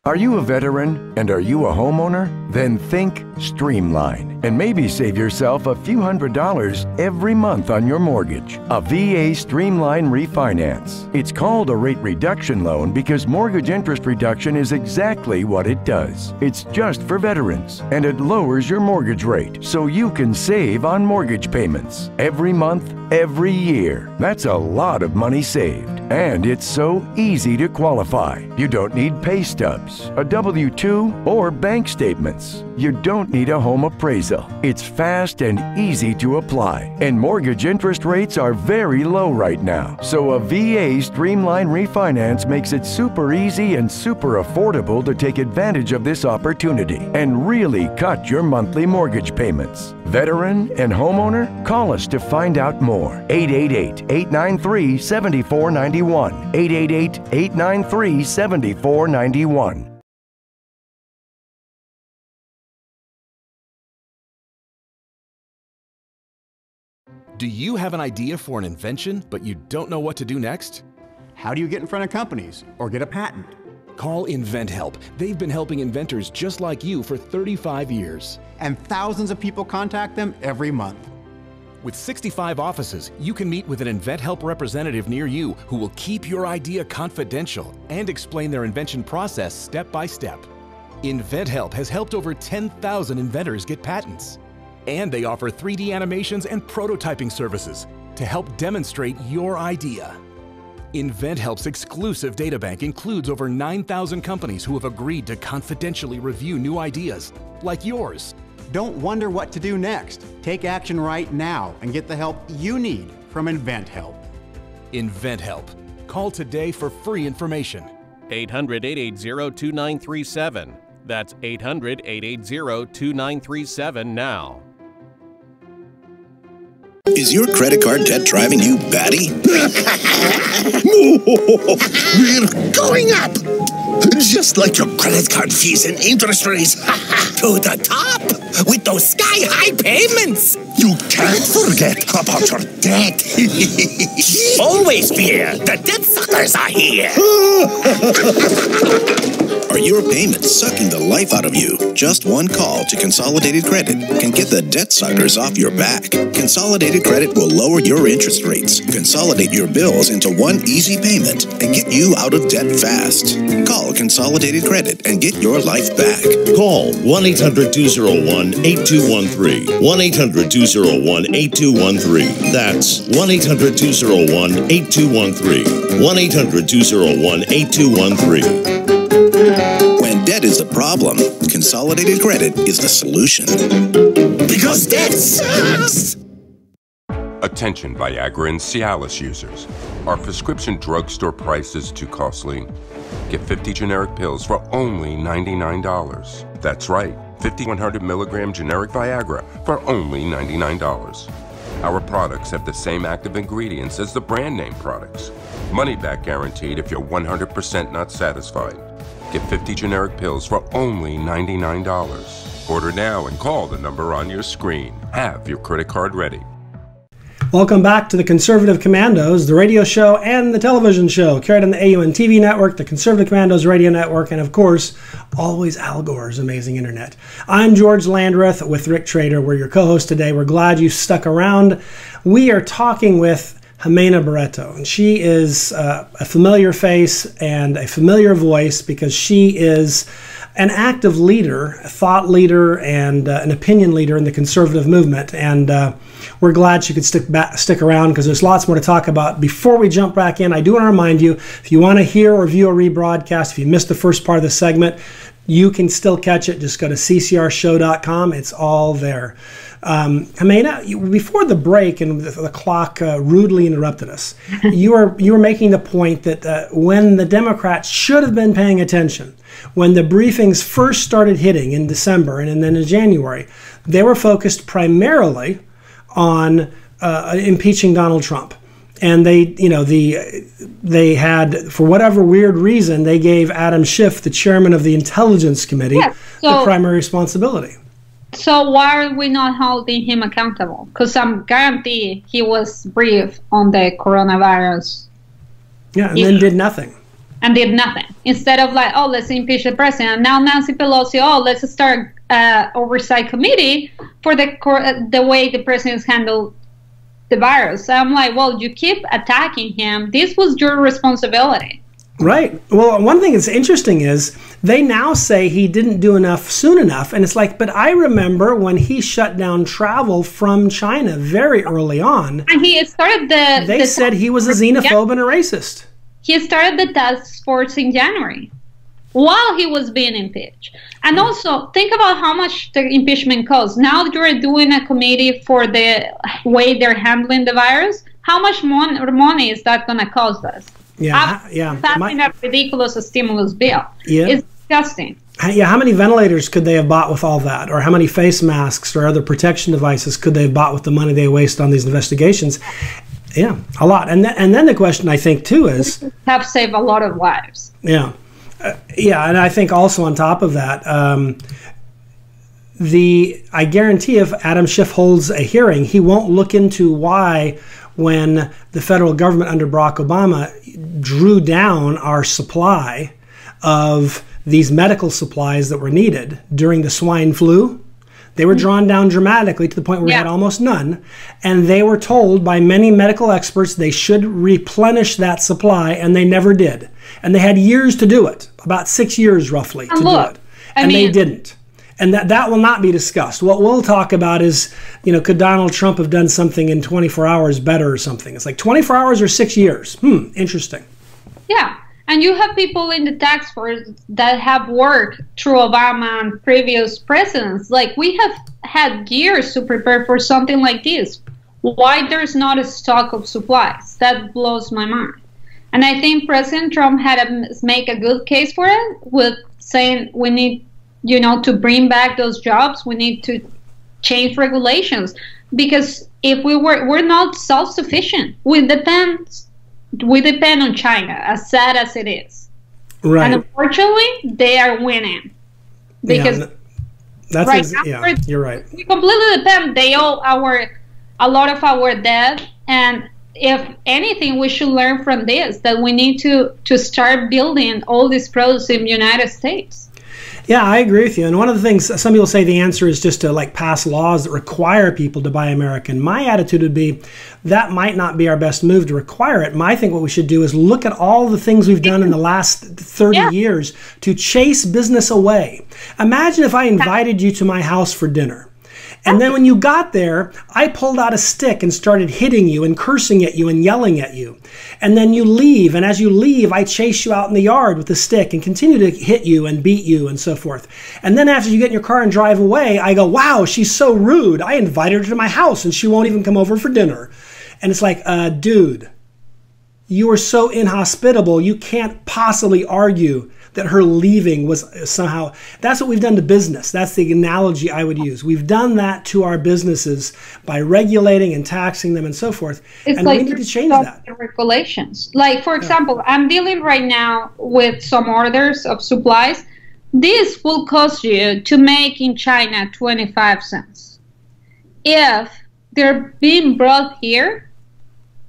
Are you a veteran and are you a homeowner? Then think Streamline and maybe save yourself a few $100s every month on your mortgage. A VA Streamline refinance. It's called a rate reduction loan because mortgage interest reduction is exactly what it does. It's just for veterans and it lowers your mortgage rate so you can save on mortgage payments every month, every year. That's a lot of money saved. And it's so easy to qualify. You don't need pay stubs, a W-2, or bank statements. You don't need a home appraisal. It's fast and easy to apply. And mortgage interest rates are very low right now. So a VA Streamline refinance makes it super easy and super affordable to take advantage of this opportunity and really cut your monthly mortgage payments. Veteran and homeowner? Call us to find out more. 888-893-7491. 888-893-7491. Do you have an idea for an invention, but you don't know what to do next? How do you get in front of companies or get a patent? Call InventHelp. They've been helping inventors just like you for 35 years. And thousands of people contact them every month. With 65 offices, you can meet with an InventHelp representative near you who will keep your idea confidential and explain their invention process step by step. InventHelp has helped over 10,000 inventors get patents. And they offer 3D animations and prototyping services to help demonstrate your idea. InventHelp's exclusive databank includes over 9,000 companies who have agreed to confidentially review new ideas, like yours. Don't wonder what to do next. Take action right now and get the help you need from InventHelp. InventHelp. Call today for free information. 800-880-2937. That's 800-880-2937 now. Is your credit card debt driving you batty? We're going up! Just like your credit card fees and interest rates. To the top! With those sky-high payments! You can't forget about your debt. Always fear! The debt suckers are here! Are your payments sucking the life out of you? Just one call to Consolidated Credit can get the debt suckers off your back. Consolidated Credit will lower your interest rates, consolidate your bills into one easy payment, and get you out of debt fast. Call Consolidated Credit and get your life back. Call 1-800-201-8213. 1-800-201-8213. That's 1-800-201-8213. 1-800-201-8213. When debt is a problem, Consolidated Credit is the solution. Because debt sucks! Attention Viagra and Cialis users. Are prescription drugstore prices too costly? Get 50 generic pills for only $99. That's right, 50 100 milligram generic Viagra for only $99. Our products have the same active ingredients as the brand name products. Money back guaranteed if you're 100% not satisfied. Get 50 generic pills for only $99. Order now and call the number on your screen. Have your credit card ready. Welcome back to the Conservative Commandos, the radio show and the television show, carried on the AUN TV network, the Conservative Commandos radio network, and of course, always Al Gore's amazing internet. I'm George Landrith with Rick Trader. We're your co-host today. We're glad you stuck around. We are talking with Ximena Barreto, and she is a familiar face and a familiar voice because she is an active leader, a thought leader, and an opinion leader in the conservative movement. And we're glad she could stick around because there's lots more to talk about. Before we jump back in, I do want to remind you, if you want to hear or view a rebroadcast, if you missed the first part of the segment, you can still catch it. Just go to ccrshow.com. It's all there. Ximena, before the break and the clock rudely interrupted us, you were making the point that when the Democrats should have been paying attention, when the briefings first started hitting in December and then in January, they were focused primarily on impeaching Donald Trump. And they had, for whatever weird reason, they gave Adam Schiff, the chairman of the Intelligence Committee, the primary responsibility. So why are we not holding him accountable? Because I'm guaranteed he was briefed on the coronavirus. Yeah, and then did nothing. And did nothing. Instead of like, oh, let's impeach the president. Now Nancy Pelosi, oh, let's start oversight committee for the way the president's handled the virus. So I'm like, well, you keep attacking him. This was your responsibility. Right. Well, one thing that's interesting is they now say he didn't do enough soon enough. And it's like, but I remember when he shut down travel from China very early on. And he started They said he was a xenophobe and a racist. He started the task force in January while he was being impeached. And also, think about how much the impeachment costs. Now you're doing a committee for the way they're handling the virus. How much money is that going to cost us? Passing a ridiculous stimulus bill. Yeah. It's disgusting. Yeah, how many ventilators could they have bought with all that? Or how many face masks or other protection devices could they have bought with the money they waste on these investigations? Yeah, a lot. And then the question, I think, too, is... have saved a lot of lives. Yeah. And I think also on top of that, I guarantee if Adam Schiff holds a hearing, he won't look into why, when the federal government under Barack Obama drew down our supply of these medical supplies that were needed during the swine flu, they were drawn down dramatically to the point where we had almost none. And they were told by many medical experts they should replenish that supply, and they never did. And they had years to do it, about 6 years roughly to do it. And they didn't. And that will not be discussed. What we'll talk about is, could Donald Trump have done something in 24 hours better or something? It's like 24 hours or 6 years. Interesting. Yeah. And you have people in the task force that have worked through Obama and previous presidents. Like, we have had years to prepare for something like this. Why there's not a stock of supplies? That blows my mind. And I think President Trump had to make a good case for it with saying we need, to bring back those jobs. We need to change regulations, because if we're not self-sufficient. We depend on China, as sad as it is. Right. And unfortunately, they are winning. Because you're right. We completely depend. They owe a lot of our debt, and if anything, we should learn from this, that we need to start building all these products in the United States. Yeah, I agree with you. And one of the things, some people say the answer is just to like pass laws that require people to buy American. My attitude would be that might not be our best move to require it. I think what we should do is look at all the things we've done in the last 30 years to chase business away. Imagine if I invited you to my house for dinner. And then when you got there, I pulled out a stick and started hitting you and cursing at you and yelling at you. And then you leave. And as you leave, I chase you out in the yard with the stick and continue to hit you and beat you and so forth. And then after you get in your car and drive away, I go, wow, she's so rude. I invited her to my house and she won't even come over for dinner. And it's like, dude, you are so inhospitable. You can't possibly argue that her leaving was somehow, that's what we've done to business. That's the analogy I would use. We've done that to our businesses by regulating and taxing them and so forth. It's and like we need to change that. Regulations. Like, for example, I'm dealing right now with some orders of supplies. This will cost you to make in China 25 cents. If they're being brought here,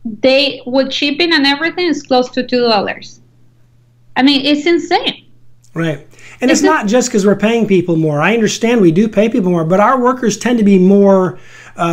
they, with shipping and everything, is close to $2. I mean, it's insane. Right. And it's not just because we're paying people more. I understand we do pay people more, but our workers tend to be more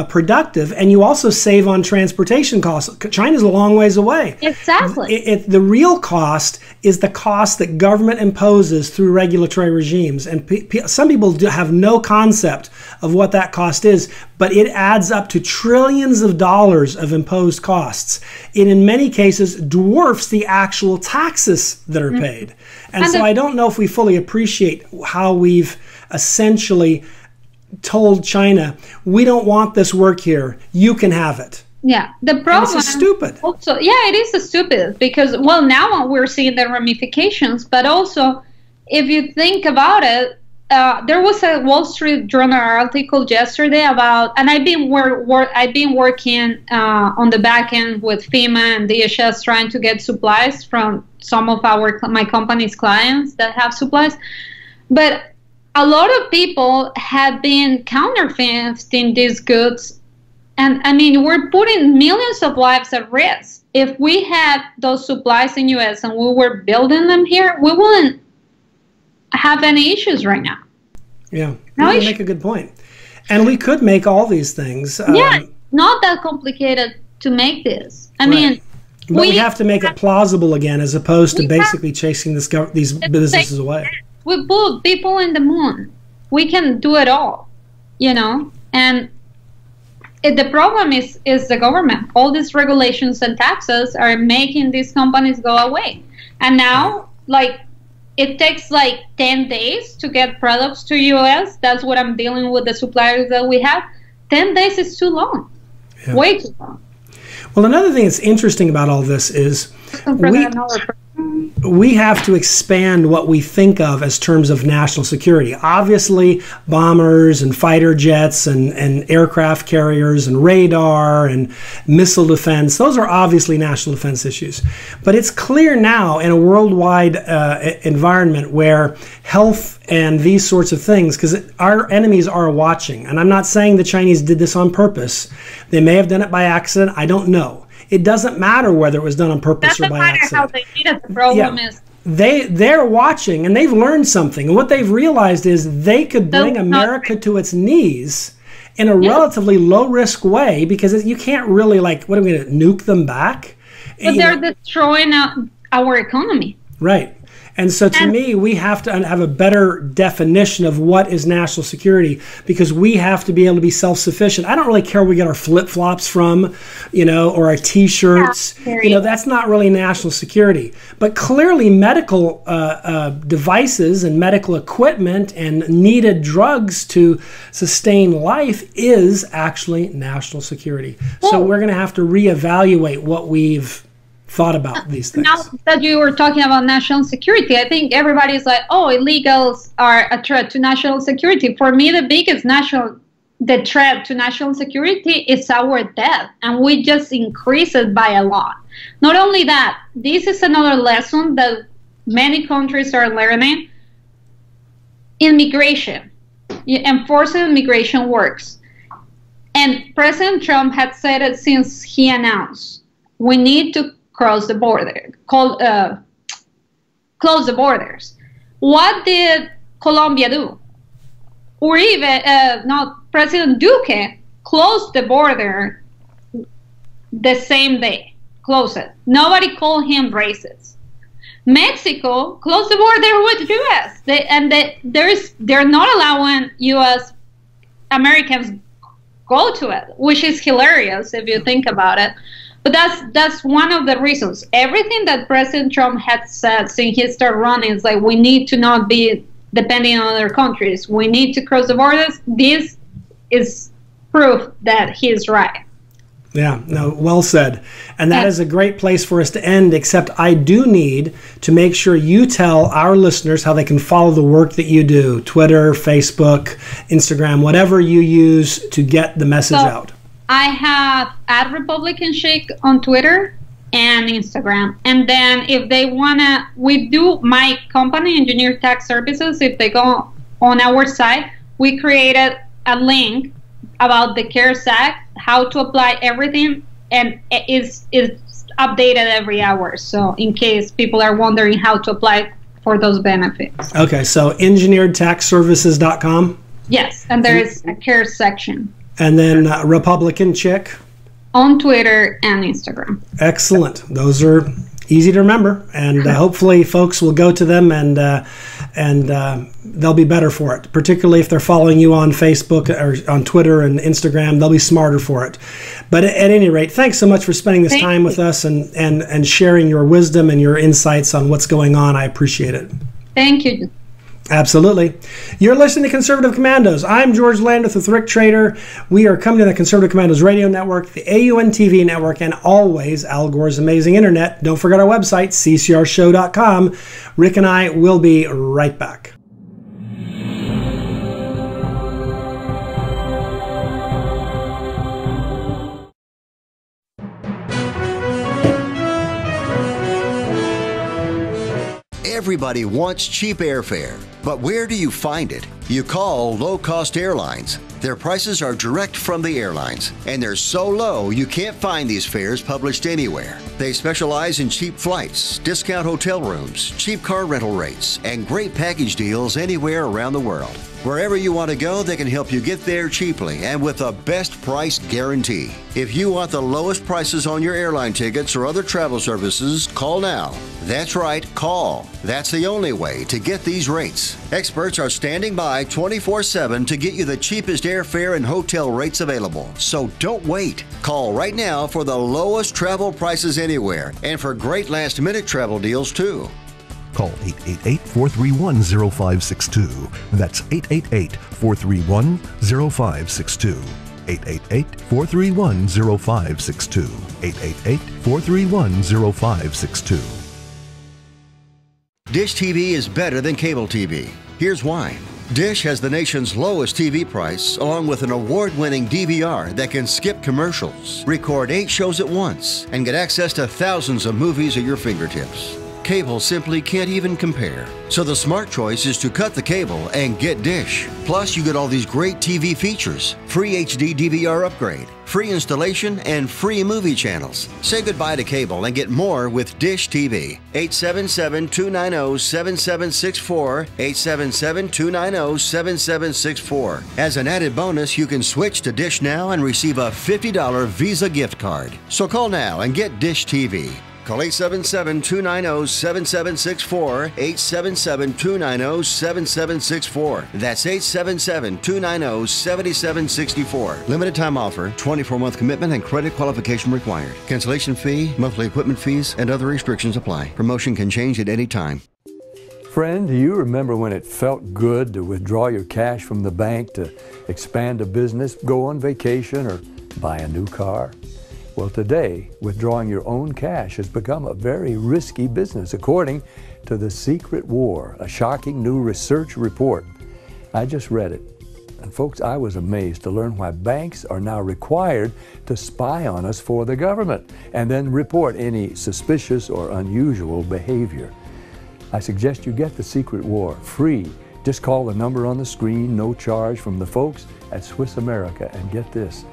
productive, and you also save on transportation costs. China's a long ways away. Exactly. The real cost is the cost that government imposes through regulatory regimes. And some people have no concept of what that cost is, but it adds up to trillions of dollars of imposed costs. It, in many cases, dwarfs the actual taxes that are paid. And so I don't know if we fully appreciate how we've essentially told China, we don't want this work here. You can have it. Yeah, the problem is stupid. Also, yeah, it is stupid because, well, now we're seeing the ramifications, but also, if you think about it, there was a Wall Street Journal article yesterday about, and I've been working on the back end with FEMA and DHS trying to get supplies from some of my company's clients that have supplies, but a lot of people have been counterfeiting these goods, and I mean, we're putting millions of lives at risk. If we had those supplies in U.S. and we were building them here, we wouldn't have any issues right now. Yeah, you make a good point. And we could make all these things. Yeah, not that complicated to make this. I mean, but we have to make it plausible again, as opposed to basically chasing these businesses away. We put people in the moon. We can do it all, you know. And the problem is the government. All these regulations and taxes are making these companies go away. And now, like, it takes like 10 days to get products to U.S. That's what I'm dealing with the suppliers that we have. 10 days is too long. Yeah. Way too long. Well, another thing that's interesting about all this is we have to expand what we think of as terms of national security. Obviously, bombers and fighter jets and aircraft carriers and radar and missile defense, those are obviously national defense issues. But it's clear now in a worldwide environment where health and these sorts of things, because our enemies are watching, and I'm not saying the Chinese did this on purpose. They may have done it by accident. I don't know. It doesn't matter whether it was done on purpose or by accident. How they did it. The problem is they're watching, and they've learned something. And what they've realized is they could bring America to its knees in a relatively low-risk way, because you can't really, like, what are we going to nuke them back? But they're destroying our economy. Right. And so to me, we have to have a better definition of what is national security, because we have to be able to be self-sufficient. I don't really care where we get our flip-flops from, you know, or our T-shirts. You know, that's not really national security. But clearly medical devices and medical equipment and needed drugs to sustain life is actually national security. So we're going to have to reevaluate what we've thought about these things. Now that you were talking about national security, I think everybody's like, oh, illegals are a threat to national security. For me, the biggest national the threat to national security is our debt, and we just increase it by a lot. Not only that, this is another lesson that many countries are learning. Immigration, enforcing immigration works. And President Trump had said it since he announced, we need to cross the border, close the borders. What did Colombia do? Or even, President Duque closed the border the same day, closed it. Nobody called him racist. Mexico closed the border with U.S. They're not allowing U.S. Americans go to it, which is hilarious if you think about it. But that's one of the reasons. Everything that President Trump had said since he started running is like, we need to not be depending on other countries. We need to cross the borders. This is proof that he's right. Yeah, no, well said. And that is a great place for us to end, except I do need to make sure you tell our listeners how they can follow the work that you do. Twitter, Facebook, Instagram, whatever you use to get the message out. I have @RepublicanChic on Twitter and Instagram. And then if they want to, we do, my company, Engineer Tax Services, if they go on our site, we created a link about the CARES Act, how to apply everything, and it's updated every hour. So in case people are wondering how to apply for those benefits. Okay, so engineeredtaxservices.com? Yes, and there is a CARES section. And then Republican Chick? On Twitter and Instagram. Excellent. Those are easy to remember, and hopefully folks will go to them and they'll be better for it, particularly if they're following you on Facebook or on Twitter and Instagram. They'll be smarter for it. But at any rate, thanks so much for spending this time with us and sharing your wisdom and your insights on what's going on. I appreciate it. Thank you. Absolutely. You're listening to Conservative Commandos. I'm George Landrith with Rick Trader. We are coming to the Conservative Commandos radio network, the AUN TV network, and always Al Gore's amazing internet. Don't forget our website, ccrshow.com. Rick and I will be right back. Everybody wants cheap airfare, but where do you find it? You call low-cost airlines. Their prices are direct from the airlines, and they're so low you can't find these fares published anywhere. They specialize in cheap flights, discount hotel rooms, cheap car rental rates, and great package deals anywhere around the world. Wherever you want to go, they can help you get there cheaply and with a best price guarantee. If you want the lowest prices on your airline tickets or other travel services, call now. That's right, call. That's the only way to get these rates. Experts are standing by 24/7 to get you the cheapest airfare and hotel rates available. So don't wait. Call right now for the lowest travel prices anywhere and for great last-minute travel deals too. Call 888-431-0562. That's 888-431-0562. 888-431-0562. 888-431-0562. Dish TV is better than cable TV. Here's why. Dish has the nation's lowest TV price, along with an award-winning DVR that can skip commercials, record 8 shows at once, and get access to thousands of movies at your fingertips. Cable simply can't even compare. So the smart choice is to cut the cable and get Dish. Plus, you get all these great TV features, free HD DVR upgrade, free installation, and free movie channels. Say goodbye to cable and get more with Dish TV. 877-290-7764, 877-290-7764. As an added bonus, you can switch to Dish now and receive a $50 Visa gift card. So call now and get Dish TV. Call 877-290-7764, 877-290-7764. That's 877-290-7764. Limited time offer, 24-month commitment and credit qualification required. Cancellation fee, monthly equipment fees, and other restrictions apply. Promotion can change at any time. Friend, do you remember when it felt good to withdraw your cash from the bank to expand a business, go on vacation, or buy a new car? Well, today, withdrawing your own cash has become a very risky business, according to The Secret War, a shocking new research report. I just read it. And folks, I was amazed to learn why banks are now required to spy on us for the government and then report any suspicious or unusual behavior. I suggest you get The Secret War free. Just call the number on the screen, no charge, from the folks at Swiss America. And get this,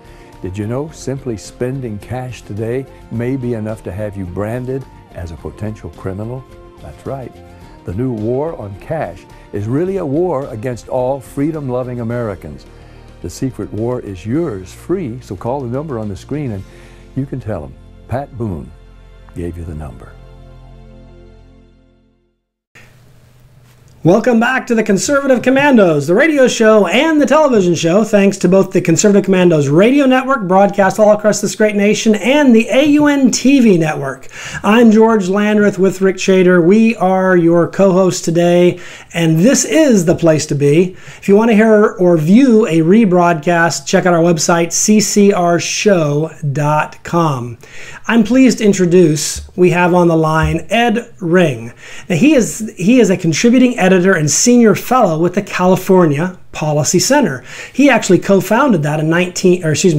did you know simply spending cash today may be enough to have you branded as a potential criminal? That's right. The new war on cash is really a war against all freedom-loving Americans. The Secret War is yours free, so call the number on the screen and you can tell them Pat Boone gave you the number. Welcome back to the Conservative Commandos, the radio show and the television show, thanks to both the Conservative Commandos radio network, broadcast all across this great nation, and the AUN TV network. I'm George Landrith with Rick Trader. We are your co-hosts today, and this is the place to be. If you want to hear or view a rebroadcast, check out our website, ccrshow.com. I'm pleased to introduce, we have on the line Ed Ring. Now, he is a contributing editor and senior fellow with the California Policy Center. He actually co-founded that in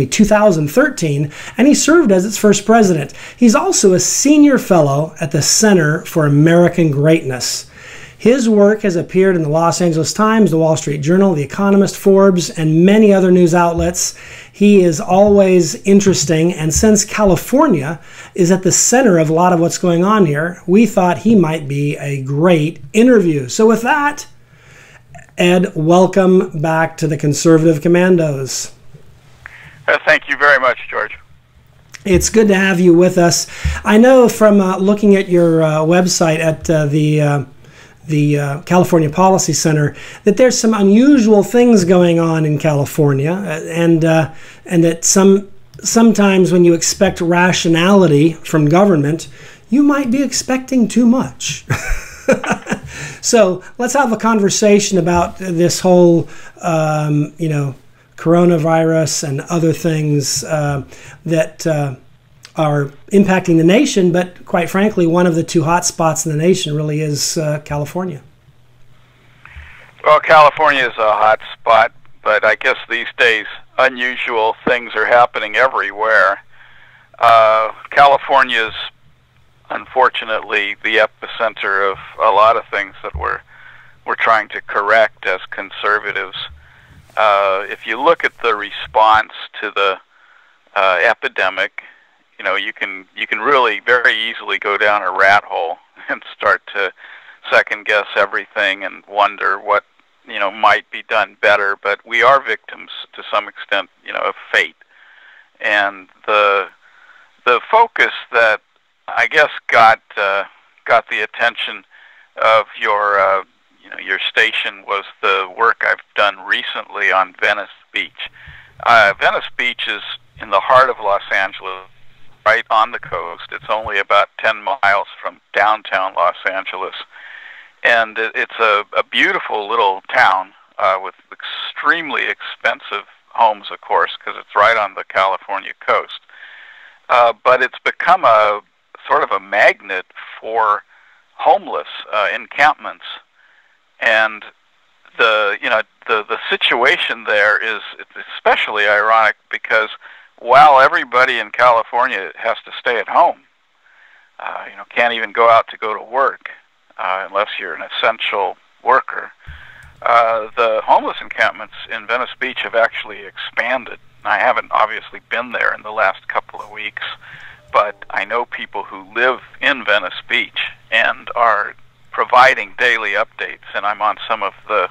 2013, and he served as its first president. He's also a senior fellow at the Center for American Greatness. His work has appeared in the Los Angeles Times, the Wall Street Journal, The Economist, Forbes, and many other news outlets. He is always interesting, and since California is at the center of a lot of what's going on here, we thought he might be a great interview. So with that, Ed, welcome back to the Conservative Commandos. Thank you very much, George. It's good to have you with us. I know from looking at your website at the California Policy Center that there's some unusual things going on in California, and that sometimes when you expect rationality from government, you might be expecting too much. So let's have a conversation about this whole, coronavirus and other things that are impacting the nation, but quite frankly, one of the two hot spots in the nation really is California. Well, California is a hot spot, but I guess these days unusual things are happening everywhere. California is unfortunately the epicenter of a lot of things that we're trying to correct as conservatives. If you look at the response to the epidemic, you can really very easily go down a rat hole and start to second guess everything and wonder what might be done better. But we are victims to some extent, of fate. And the focus that I guess got the attention of your station was the work I've done recently on Venice Beach. Venice Beach is in the heart of Los Angeles, right on the coast. It's only about 10 miles from downtown Los Angeles. And it's a beautiful little town with extremely expensive homes, of course, because it's right on the California coast. But it's become a sort of a magnet for homeless encampments. And the situation there is especially ironic because while everybody in California has to stay at home, can't even go out to go to work unless you're an essential worker, the homeless encampments in Venice Beach have actually expanded. I haven't obviously been there in the last couple of weeks, but I know people who live in Venice Beach and are providing daily updates, and I'm on some of the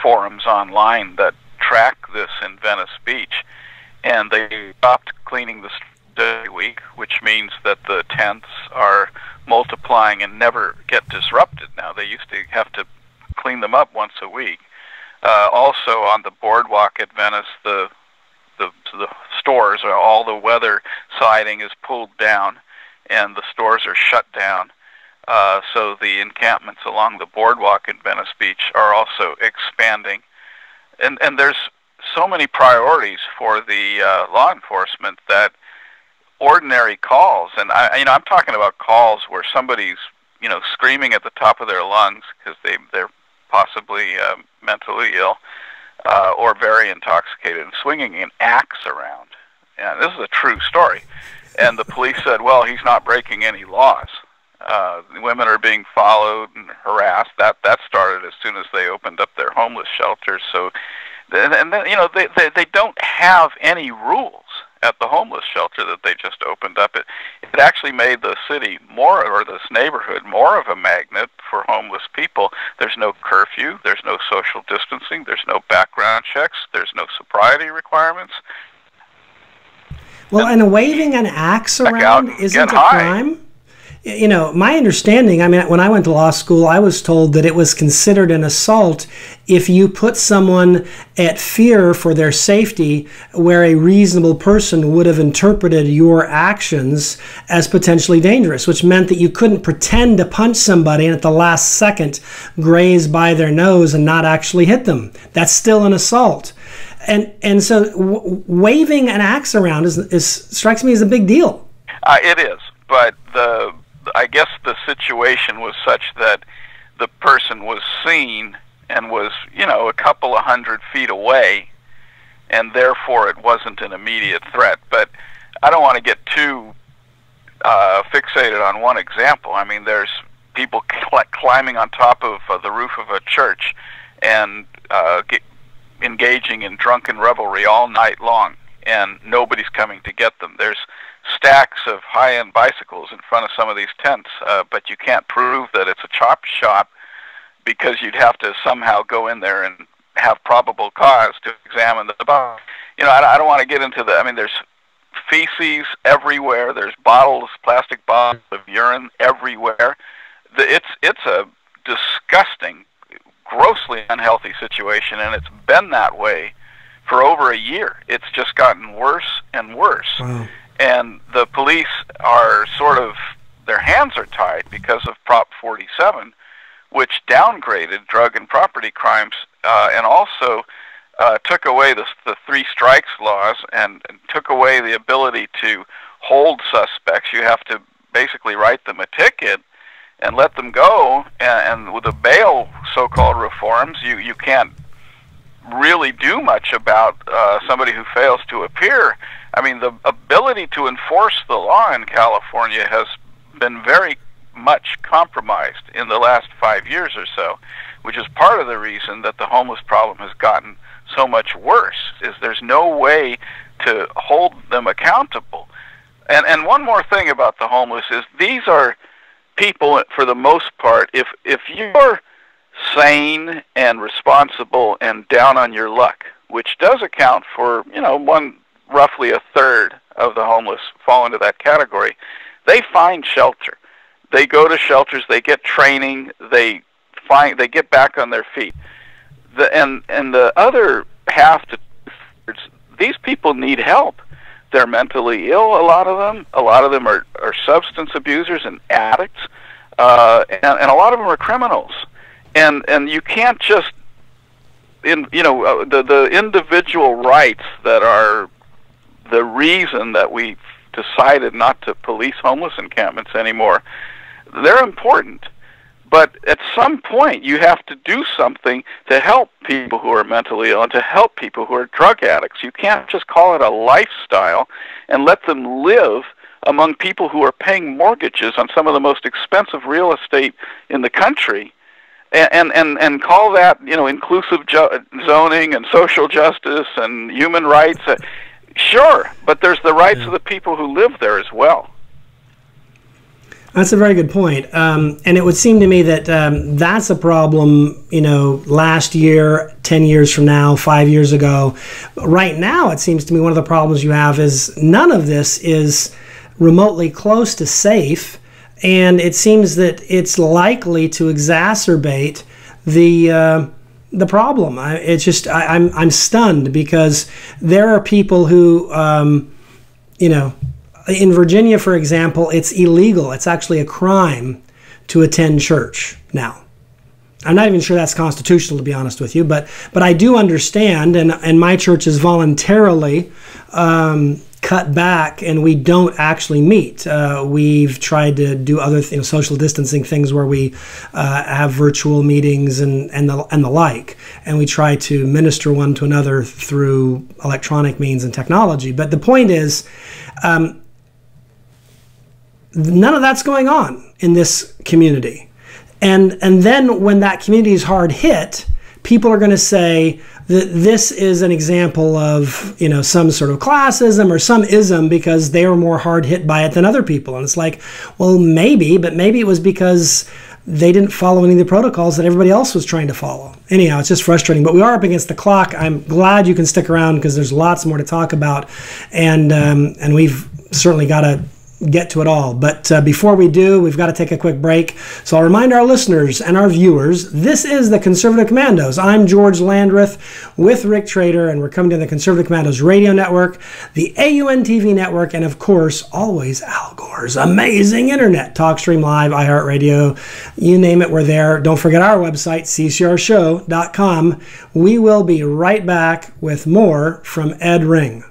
forums online that track this in Venice Beach, and they stopped cleaning the streets every week, which means that the tents are multiplying and never get disrupted now. They used to have to clean them up once a week. Also on the boardwalk at Venice, the stores, or all the weather siding is pulled down and the stores are shut down. So the encampments along the boardwalk in Venice Beach are also expanding. And there's so many priorities for the law enforcement that ordinary calls, and I'm talking about calls where somebody's screaming at the top of their lungs because they're possibly mentally ill, or very intoxicated and swinging an axe around. And this is a true story. And the police said, well, he's not breaking any laws. Women are being followed and harassed. That started as soon as they opened up their homeless shelters. So, and then, you know, they don't have any rules at the homeless shelter that they just opened up. It actually made the city more, or this neighborhood, more of a magnet for homeless people. There's no curfew. There's no social distancing. There's no background checks. There's no sobriety requirements. Well, and waving an axe around isn't a crime? You know, my understanding, I mean, when I went to law school, I was told that it was considered an assault if you put someone at fear for their safety, where a reasonable person would have interpreted your actions as potentially dangerous, which meant that you couldn't pretend to punch somebody and at the last second graze by their nose and not actually hit them. That's still an assault. And so waving an axe around strikes me as a big deal. It is, but I guess the situation was such that the person was seen and was, you know, a couple of 100 feet away, and therefore it wasn't an immediate threat. But I don't want to get too fixated on one example. I mean, there's people climbing on top of the roof of a church and engaging in drunken revelry all night long, and nobody's coming to get them. There's stacks of high-end bicycles in front of some of these tents, but you can't prove that it's a chop shop because you'd have to somehow go in there and have probable cause to examine the body. You know, I don't want to get into I mean, there's feces everywhere. There's bottles, plastic bottles of urine everywhere. It's a disgusting, grossly unhealthy situation, and it's been that way for over a year. It's just gotten worse and worse. Wow. And the police are sort of, their hands are tied because of Prop 47, which downgraded drug and property crimes, and also took away the three strikes laws and took away the ability to hold suspects. You have to basically write them a ticket and let them go, and with the bail so-called reforms, you can't really do much about somebody who fails to appear. I mean, the ability to enforce the law in California has been very much compromised in the last 5 years or so, which is part of the reason that the homeless problem has gotten so much worse, is there's no way to hold them accountable. And one more thing about the homeless is these are people, for the most part, if you're sane and responsible and down on your luck, which does account for, you know, roughly a third of the homeless fall into that category, they find shelter. They go to shelters, they get training, they get back on their feet. And the other half to two-thirds, these people need help. They're mentally ill, a lot of them. A lot of them are substance abusers and addicts, and a lot of them are criminals. And you can't just, the individual rights that are the reason that we decided not to police homeless encampments anymore, they're important. But at some point, you have to do something to help people who are mentally ill and to help people who are drug addicts. You can't just call it a lifestyle and let them live among people who are paying mortgages on some of the most expensive real estate in the country, and call that, you know, inclusive zoning and social justice and human rights. Sure, but there's the rights of the people who live there as well. That's a very good point. And it would seem to me that that's a problem, you know, last year, 10 years from now, 5 years ago. Right now, it seems to me one of the problems you have is none of this is remotely close to safe. And it seems that it's likely to exacerbate the problem. I'm stunned because there are people who, you know, in Virginia, for example, it's illegal. It's actually a crime to attend church now. I'm not even sure that's constitutional, to be honest with you, but I do understand, and my church is voluntarily cut back and we don't actually meet. We've tried to do other social distancing things where we have virtual meetings and the like, and we try to minister one to another through electronic means and technology. But the point is, none of that's going on in this community. And then when that community is hard hit, people are going to say that this is an example of, some sort of classism or some ism because they were more hard hit by it than other people. And it's like, well, maybe, but maybe it was because they didn't follow any of the protocols that everybody else was trying to follow. Anyhow, it's just frustrating, but we are up against the clock. I'm glad you can stick around because there's lots more to talk about, and we've certainly got to get to it all. But before we do, we've got to take a quick break. So I'll remind our listeners and our viewers, this is the Conservative Commandos. I'm George Landrith with Rick Trader, and we're coming to the Conservative Commandos Radio Network, the AUN TV Network, and of course, always Al Gore's amazing internet. TalkStream Live, iHeartRadio, you name it, we're there. Don't forget our website, ccrshow.com. We will be right back with more from Ed Ring.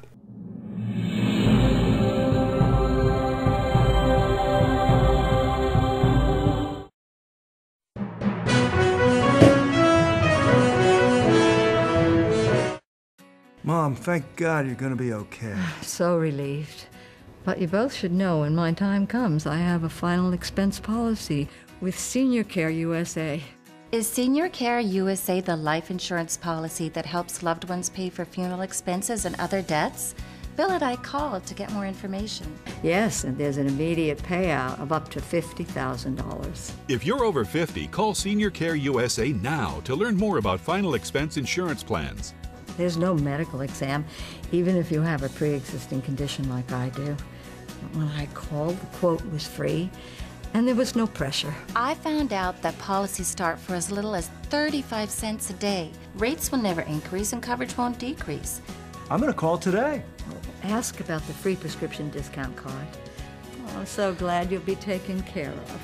Mom, thank God you're gonna be okay. So relieved. But you both should know when my time comes, I have a final expense policy with Senior Care USA. Is Senior Care USA the life insurance policy that helps loved ones pay for funeral expenses and other debts? Bill and I called to get more information. Yes, and there's an immediate payout of up to $50,000. If you're over 50, call Senior Care USA now to learn more about final expense insurance plans. There's no medical exam, even if you have a pre-existing condition like I do. When I called, the quote was free, and there was no pressure. I found out that policies start for as little as 35 cents a day. Rates will never increase and coverage won't decrease. I'm gonna call today. Ask about the free prescription discount card. Oh, I'm so glad you'll be taken care of.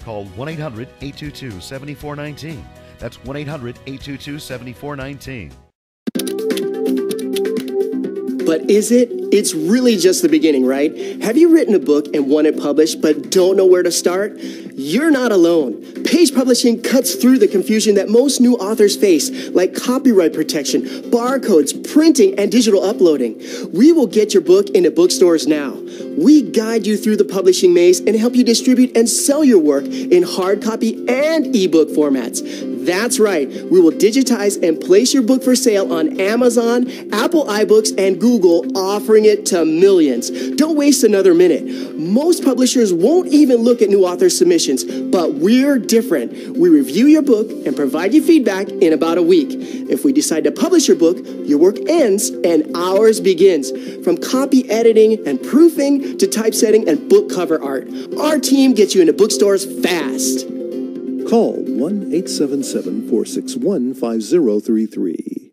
Call 1-800-822-7419. That's 1-800-822-7419. But is it? It's really just the beginning, right? Have you written a book and want it published but don't know where to start? You're not alone. Page publishing cuts through the confusion that most new authors face, like copyright protection, barcodes, printing, and digital uploading. We will get your book into bookstores now. We guide you through the publishing maze and help you distribute and sell your work in hard copy and ebook formats. That's right. We will digitize and place your book for sale on Amazon, Apple iBooks, and Google, offering it to millions. Don't waste another minute. Most publishers won't even look at new author submissions, but we're different. We review your book and provide you feedback in about a week. If we decide to publish your book, your work ends and ours begins. From copy editing and proofing to typesetting and book cover art, our team gets you into bookstores fast. Call 1-877-461-5033.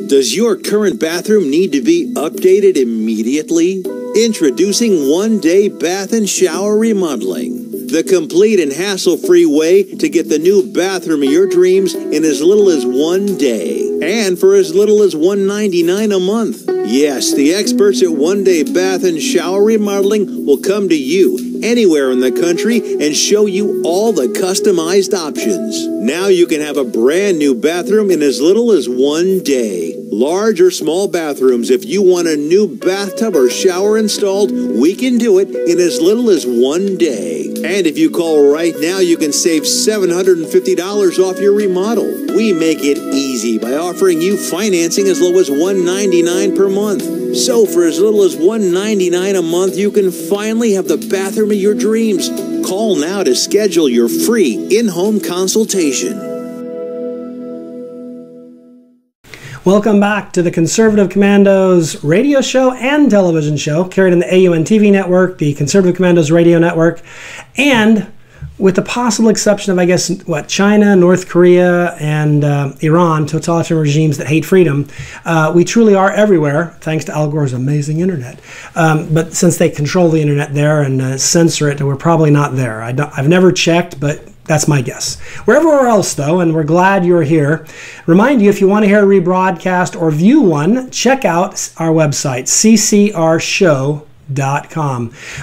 Does your current bathroom need to be updated immediately? Introducing one-day bath and shower remodeling. The complete and hassle-free way to get the new bathroom of your dreams in as little as 1 day. And for as little as $1.99 a month. Yes, the experts at One Day Bath and Shower Remodeling will come to you anywhere in the country and show you all the customized options. Now you can have a brand new bathroom in as little as 1 day. Large or small bathrooms, if you want a new bathtub or shower installed, we can do it in as little as 1 day. And if you call right now, you can save $750 off your remodel. We make it easy by offering you financing as low as $199 per month. So for as little as $199 a month, you can finally have the bathroom of your dreams. Call now to schedule your free in-home consultation. Welcome back to the Conservative Commandos radio show and television show, carried on the AUN TV network, the Conservative Commandos radio network, and with the possible exception of, I guess, China, North Korea, and Iran, totalitarian regimes that hate freedom, we truly are everywhere, thanks to Al Gore's amazing internet. But since they control the internet there and censor it, we're probably not there. I've never checked, but That's my guess. Wherever else, though, and we're glad you're here. Remind you, if you want to hear a rebroadcast or view one, check out our website, ccrshow.com.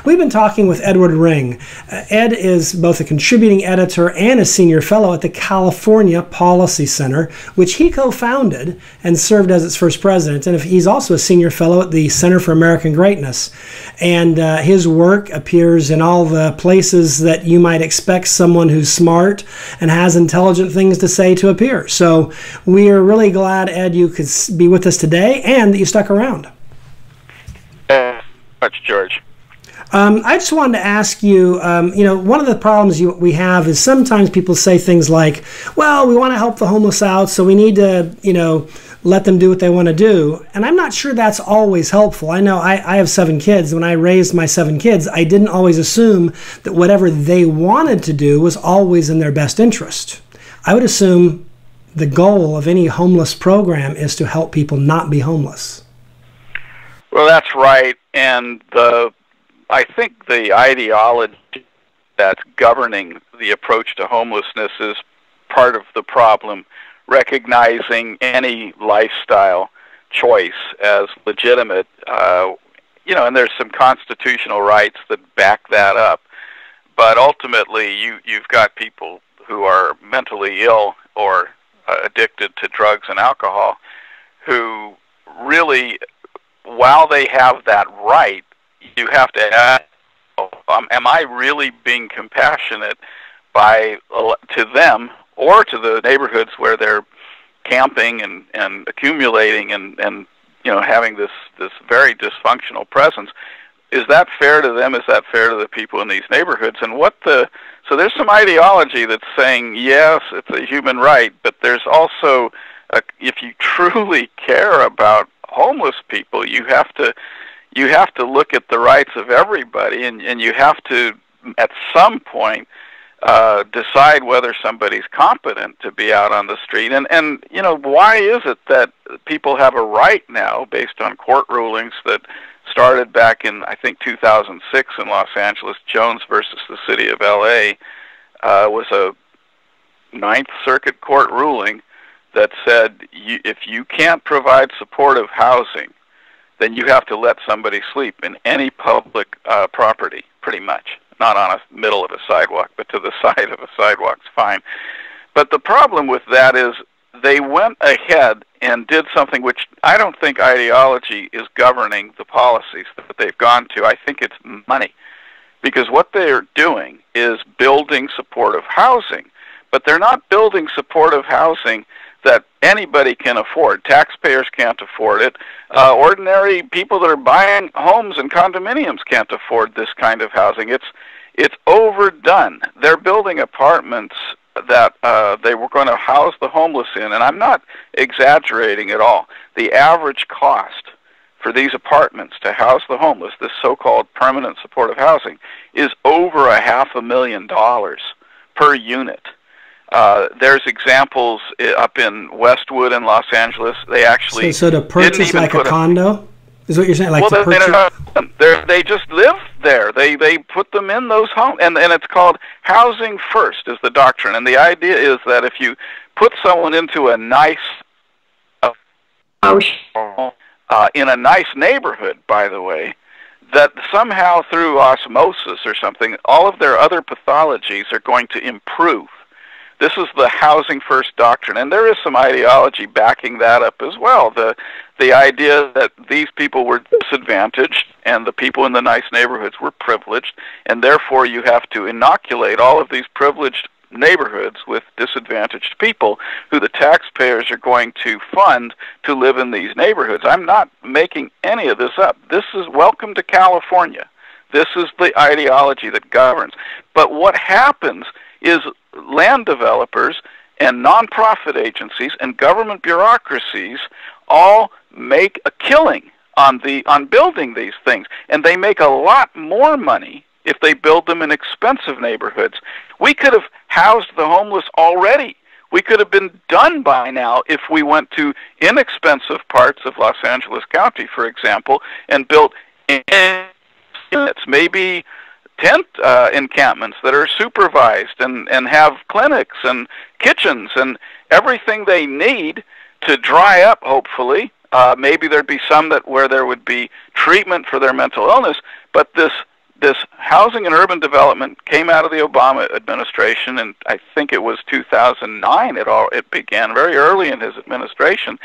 We've been talking with Edward Ring. Ed is both a contributing editor and a senior fellow at the California Policy Center, which he co-founded and served as its first president. And he's also a senior fellow at the Center for American Greatness. And his work appears in all the places that you might expect someone who's smart and has intelligent things to say to appear. So we are really glad, Ed, you could be with us today and that you stuck around. Much, George. I just wanted to ask you, one of the problems we have is sometimes people say things like, well, we want to help the homeless out, so we need to, let them do what they want to do. And I'm not sure that's always helpful. I know I have 7 kids. When I raised my 7 kids, I didn't always assume that whatever they wanted to do was always in their best interest. I would assume the goal of any homeless program is to help people not be homeless. Well, that's right, and I think the ideology that's governing the approach to homelessness is part of the problem, recognizing any lifestyle choice as legitimate, and there's some constitutional rights that back that up, but ultimately you've got people who are mentally ill or addicted to drugs and alcohol who really, while they have that right, you have to ask, am I really being compassionate to them or to the neighborhoods where they're camping and accumulating and having this very dysfunctional presence? Is that fair to them? Is that fair to the people in these neighborhoods? And so there's some ideology that's saying, yes, it's a human right, but there's also, if you truly care about homeless people, you have to look at the rights of everybody, and you have to, at some point, decide whether somebody's competent to be out on the street. And why is it that people have a right now, based on court rulings that started back in, I think, 2006 in Los Angeles? Jones versus the City of L.A. Was a Ninth Circuit Court ruling that said if you can't provide supportive housing, then you have to let somebody sleep in any public property, pretty much. Not on the middle of a sidewalk, but to the side of a sidewalk's fine. But the problem with that is they went ahead and did something which I don't think ideology is governing the policies that they've gone to. I think it's money. Because what they're doing is building supportive housing. But they're not building supportive housing that anybody can afford. Taxpayers can't afford it. Ordinary people that are buying homes and condominiums can't afford this kind of housing. It's overdone. They're building apartments that they were going to house the homeless in, and I'm not exaggerating at all. The average cost for these apartments to house the homeless, this so-called permanent supportive housing, is over $500,000 per unit. There's examples up in Westwood in Los Angeles. They actually so to purchase like a condo is what you're saying. Like well, to purchase? They just live there. They put them in those homes, and it's called housing first is the doctrine. And the idea is that if you put someone into a nice in a nice neighborhood, by the way, that somehow through osmosis or something, all of their other pathologies are going to improve. This is the housing first doctrine, and there is some ideology backing that up as well. The idea that these people were disadvantaged and the people in the nice neighborhoods were privileged, and therefore you have to inoculate all of these privileged neighborhoods with disadvantaged people who the taxpayers are going to fund to live in these neighborhoods. I'm not making any of this up. This is welcome to California. This is the ideology that governs. But what happens is land developers and nonprofit agencies and government bureaucracies all make a killing on building these things, and they make a lot more money if they build them in expensive neighborhoods. We could have housed the homeless already. We could have been done by now if we went to inexpensive parts of Los Angeles County, for example, and built units, maybe tent encampments that are supervised and have clinics and kitchens and everything they need to dry up, hopefully. Maybe there'd be some where there would be treatment for their mental illness, but this housing and urban development came out of the Obama administration, and I think it was 2009. It began very early in his administration.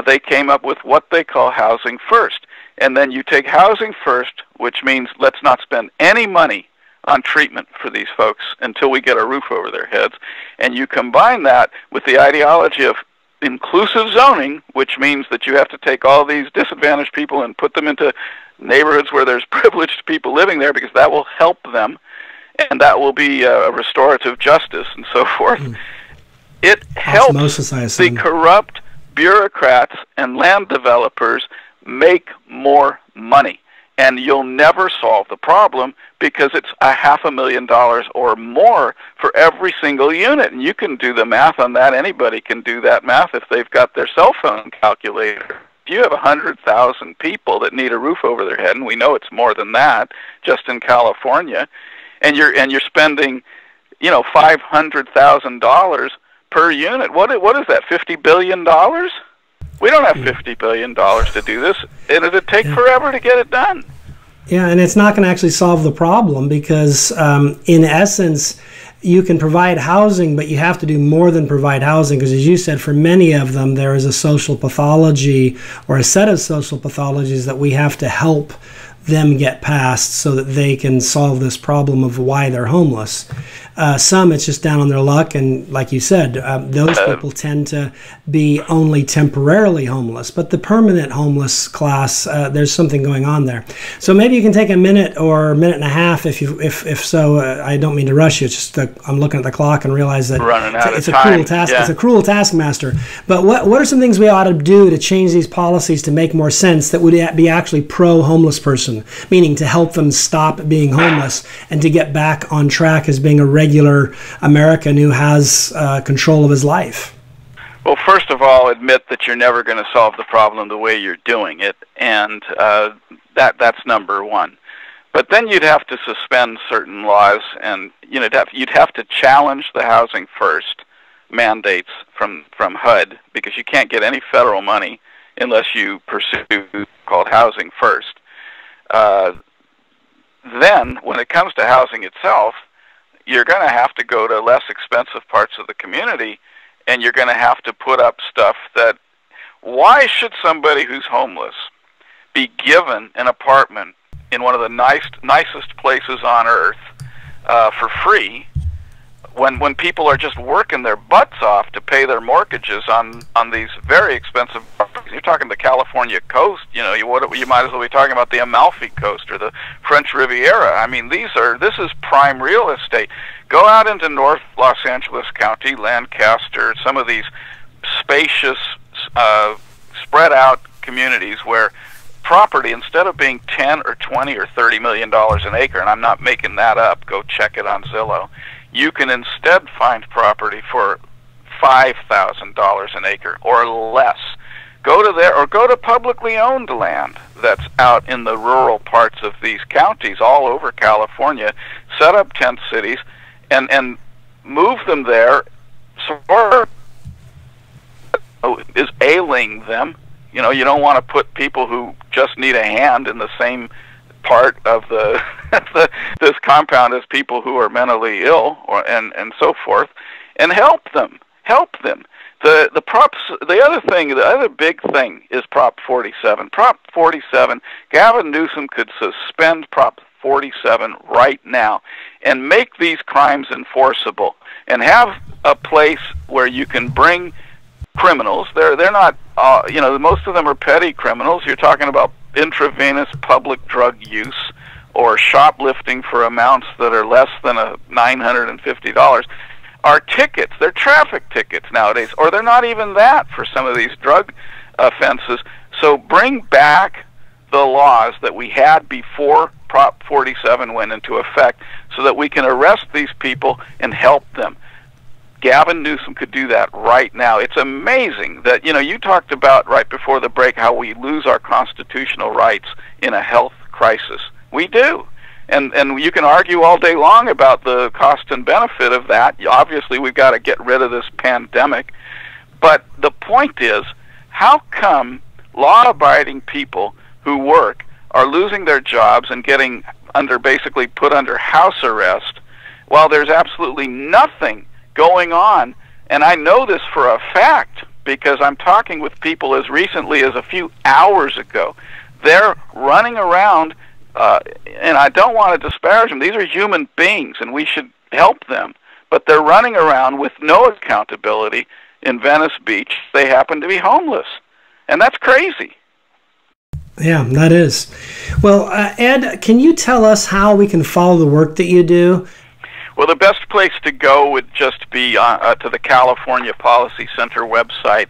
They came up with what they call Housing First. And then you take Housing First, which means let's not spend any money on treatment for these folks until we get a roof over their heads. And you combine that with the ideology of inclusive zoning, which means that you have to take all these disadvantaged people and put them into neighborhoods where there's privileged people living there, because that will help them, and that will be a restorative justice and so forth. It helps the corrupt bureaucrats and land developers make more money. And you'll never solve the problem because it's $500,000 or more for every single unit. And you can do the math on that. Anybody can do that math if they've got their cell phone calculator. If you have 100,000 people that need a roof over their head, and we know it's more than that just in California, and you're spending, $500,000 per unit. What is that? $50 billion? We don't have $50 billion to do this, and it'd take forever to get it done. Yeah, and it's not going to actually solve the problem because, in essence, you can provide housing, but you have to do more than provide housing because, as you said, for many of them, there is a social pathology or a set of social pathologies that we have to help them get past so that they can solve this problem of why they're homeless. Some, it's just down on their luck, and like you said, those people tend to be only temporarily homeless. But the permanent homeless class, there's something going on there. So maybe you can take a minute or a minute and a half, if so. I don't mean to rush you. It's just I'm looking at the clock and realize that it's a cruel task. Yeah. It's a cruel taskmaster. But what are some things we ought to do to change these policies to make more sense that would be actually pro-homeless person, meaning to help them stop being homeless and to get back on track as being a regular American who has control of his life? Well, first of all, admit that you're never going to solve the problem the way you're doing it, and that's number one. But then you'd have to suspend certain laws, and you'd have to challenge the Housing First mandates from HUD, because you can't get any federal money unless you pursue called Housing First. Then, when it comes to housing itself, you're going to have to go to less expensive parts of the community, and you're going to have to put up stuff that, why should somebody who's homeless be given an apartment in one of the nicest places on earth for free when people are just working their butts off to pay their mortgages on these very expensive properties? You're talking the California coast, you might as well be talking about the Amalfi Coast or the French Riviera. I mean, this is prime real estate. Go out into North Los Angeles County, Lancaster, some of these spacious, spread out communities where property, instead of being 10 or 20 or $30 million an acre, and I'm not making that up, go check it on Zillow, you can instead find property for $5,000 an acre or less. Go to there, or go to publicly owned land that's out in the rural parts of these counties all over California. Set up tent cities and move them there, or is ailing them. You don't want to put people who just need a hand in the same part of this compound as people who are mentally ill and so forth, and help them. The other big thing is Prop 47. Prop 47, Gavin Newsom could suspend Prop 47 right now and make these crimes enforceable and have a place where you can bring criminals. They're not, most of them are petty criminals. You're talking about intravenous public drug use or shoplifting for amounts that are less than $950. Are tickets. They're traffic tickets nowadays, or they're not even that for some of these drug offenses. So bring back the laws that we had before Prop 47 went into effect so that we can arrest these people and help them. Gavin Newsom could do that right now. It's amazing that, you talked about right before the break how we lose our constitutional rights in a health crisis. We do. And you can argue all day long about the cost and benefit of that. Obviously, we've got to get rid of this pandemic. But the point is, how come law-abiding people who work are losing their jobs and getting basically put under house arrest while there's absolutely nothing going on? And I know this for a fact because I'm talking with people as recently as a few hours ago. They're running around, and I don't want to disparage them. These are human beings, and we should help them. But they're running around with no accountability in Venice Beach. They happen to be homeless. And that's crazy. Yeah, that is. Well, Ed, can you tell us how we can follow the work that you do? Well, the best place to go would just be to the California Policy Center website.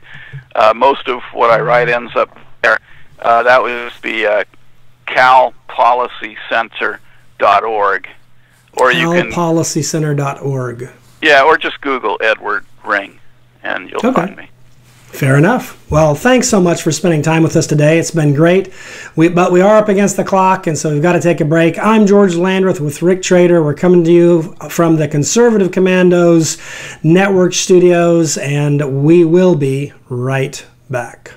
Most of what I write ends up there. That was the calpolicycenter.org. Or you can calpolicycenter.org. Yeah, or just Google Edward Ring, and you'll find me. Fair enough. Well, thanks so much for spending time with us today. It's been great. But we are up against the clock, and so we've got to take a break. I'm George Landrith with Rick Trader. We're coming to you from the Conservative Commandos Network Studios, and we will be right back.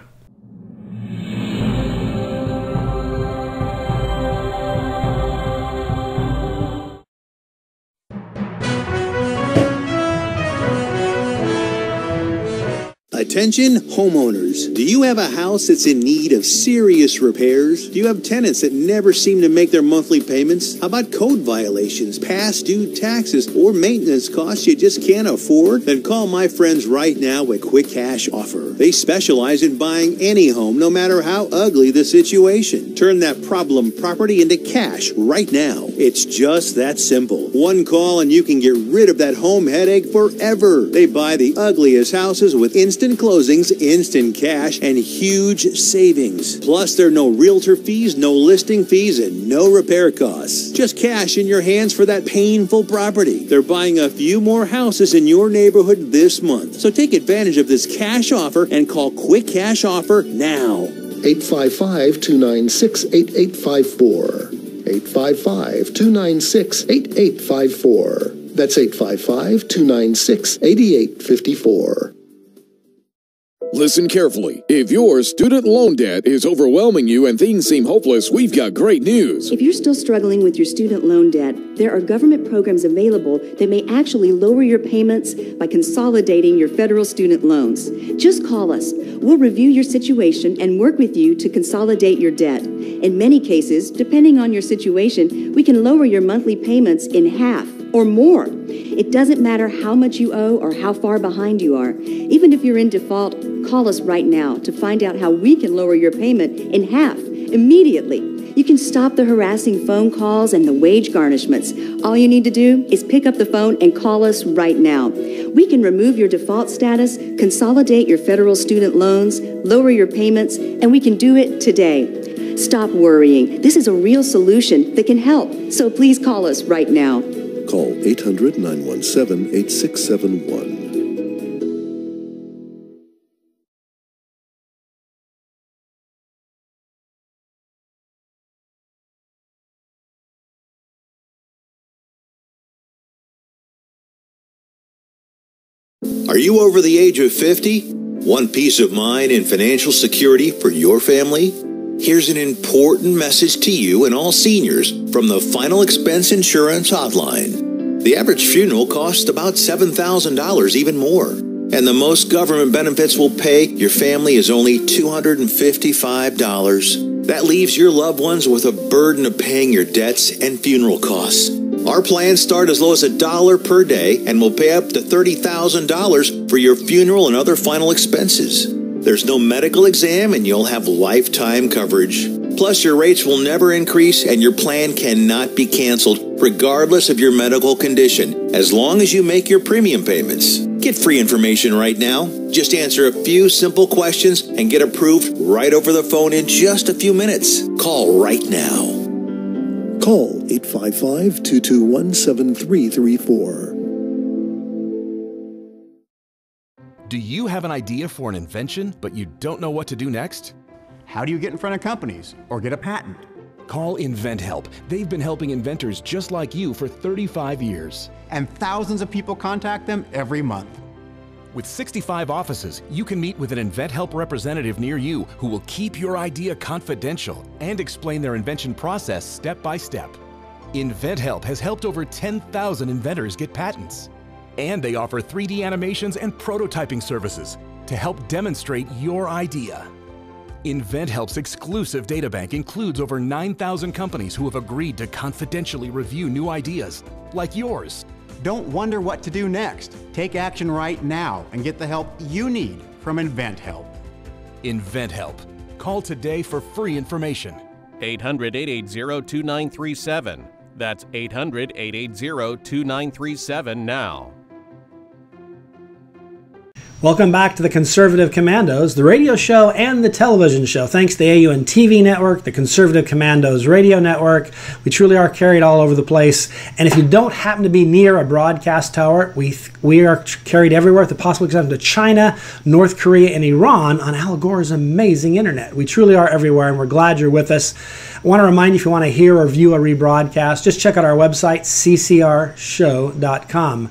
Attention homeowners, do you have a house that's in need of serious repairs? Do you have tenants that never seem to make their monthly payments? How about code violations, past due taxes, or maintenance costs you just can't afford? Then call my friends right now at Quick Cash Offer. They specialize in buying any home, no matter how ugly the situation. Turn that problem property into cash right now. It's just that simple. One call and you can get rid of that home headache forever. They buy the ugliest houses with instant closings, instant cash, and huge savings. Plus, there are no realtor fees, no listing fees, and no repair costs. Just cash in your hands for that painful property. They're buying a few more houses in your neighborhood this month. So take advantage of this cash offer and call Quick Cash Offer now. 855-296-8854. 855-296-8854. That's 855-296-8854. Listen carefully. If your student loan debt is overwhelming you and things seem hopeless, we've got great news. If you're still struggling with your student loan debt, there are government programs available that may actually lower your payments by consolidating your federal student loans. Just call us. We'll review your situation and work with you to consolidate your debt. In many cases, depending on your situation, we can lower your monthly payments in half or more. It doesn't matter how much you owe or how far behind you are. Even if you're in default, call us right now to find out how we can lower your payment in half immediately. You can stop the harassing phone calls and the wage garnishments. All you need to do is pick up the phone and call us right now. We can remove your default status, consolidate your federal student loans, lower your payments, and we can do it today. Stop worrying. This is a real solution that can help. So please call us right now. Call 800-917-8671. Are you over the age of 50? Want peace of mind and financial security for your family? Here's an important message to you and all seniors from the Final Expense Insurance Hotline. The average funeral costs about $7,000, even more. And the most government benefits will pay your family is only $255. That leaves your loved ones with a burden of paying your debts and funeral costs. Our plans start as low as $1 per day and will pay up to $30,000 for your funeral and other final expenses. There's no medical exam and you'll have lifetime coverage. Plus, your rates will never increase and your plan cannot be canceled regardless of your medical condition, as long as you make your premium payments. Get free information right now. Just answer a few simple questions and get approved right over the phone in just a few minutes. Call right now. Call 855-221-7334. Do you have an idea for an invention, but you don't know what to do next? How do you get in front of companies or get a patent? Call InventHelp. They've been helping inventors just like you for 35 years. And thousands of people contact them every month. With 65 offices, you can meet with an InventHelp representative near you who will keep your idea confidential and explain their invention process step by step. InventHelp has helped over 10,000 inventors get patents. And they offer 3D animations and prototyping services to help demonstrate your idea. InventHelp's exclusive databank includes over 9,000 companies who have agreed to confidentially review new ideas, like yours. Don't wonder what to do next. Take action right now and get the help you need from InventHelp. InventHelp. Call today for free information. 800-880-2937. That's 800-880-2937 now. Welcome back to the Conservative Commandos, the radio show and the television show. Thanks to the AUN TV network, the Conservative Commandos radio network. We truly are carried all over the place. And if you don't happen to be near a broadcast tower, we are carried everywhere, with the possible exception to China, North Korea, and Iran on Al Gore's amazing internet. We truly are everywhere, and we're glad you're with us. I want to remind you, if you want to hear or view a rebroadcast, just check out our website, ccrshow.com.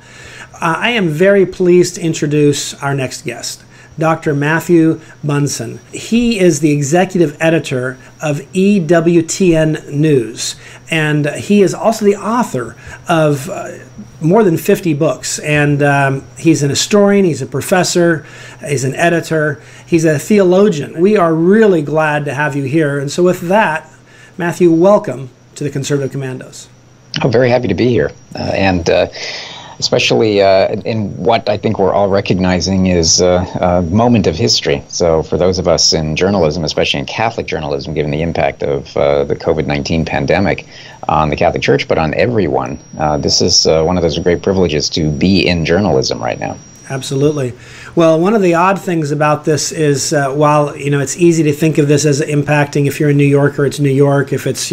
I am very pleased to introduce our next guest, Dr. Matthew Bunson. He is the executive editor of EWTN News, and he is also the author of more than 50 books. And he's an historian, he's a professor, he's an editor, he's a theologian. We are really glad to have you here. And so with that, Matthew, welcome to the Conservative Commandos. I'm very happy to be here. Especially in what I think we're all recognizing is a moment of history. So for those of us in journalism, especially in Catholic journalism, given the impact of the COVID-19 pandemic on the Catholic Church, but on everyone, this is one of those great privileges to be in journalism right now. Absolutely. Well, one of the odd things about this is while, it's easy to think of this as impacting, if you're in New York, or it's New York, if it's,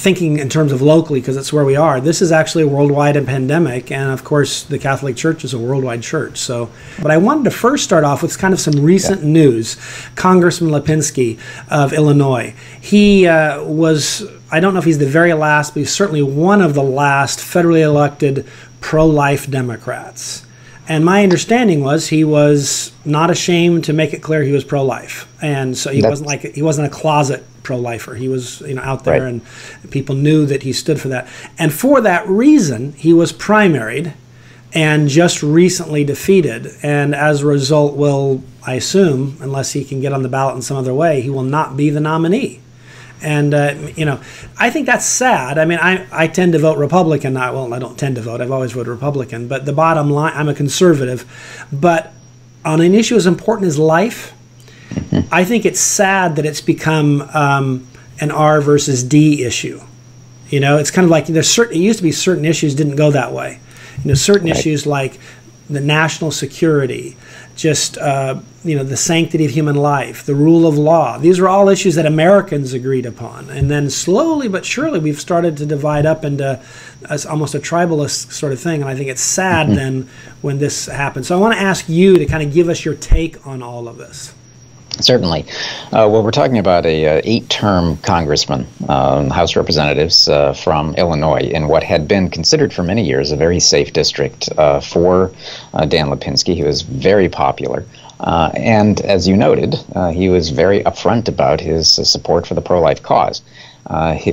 thinking in terms of locally, because it's where we are, this is actually a worldwide pandemic. And of course, the Catholic Church is a worldwide church. So, but I wanted to first start off with kind of some recent news. Congressman Lipinski of Illinois, he was, I don't know if he's the very last, but he's certainly one of the last federally elected pro-life Democrats. And my understanding was he was not ashamed to make it clear he was pro-life, and so he wasn't a closet pro-lifer. He was out there, right. And people knew that he stood for that. And for that reason, he was primaried and just recently defeated. And as a result, will, I assume, unless he can get on the ballot in some other way, he will not be the nominee. And, I think that's sad. I mean, I tend to vote Republican. I don't tend to vote. I've always voted Republican. But the bottom line, I'm a conservative. But on an issue as important as life, I think it's sad that it's become an R versus D issue. It's kind of like it used to be certain issues didn't go that way. Certain issues like the national security, just the sanctity of human life, the rule of law. These are all issues that Americans agreed upon. And then slowly but surely we've started to divide up into almost a tribalist sort of thing. And I think it's sad then when this happens. So I want to ask you to kind of give us your take on all of this. Certainly. Well, we're talking about a 8-term congressman, House Representatives from Illinois, in what had been considered for many years a very safe district for Dan Lipinski. He was very popular. And as you noted, he was very upfront about his support for the pro-life cause.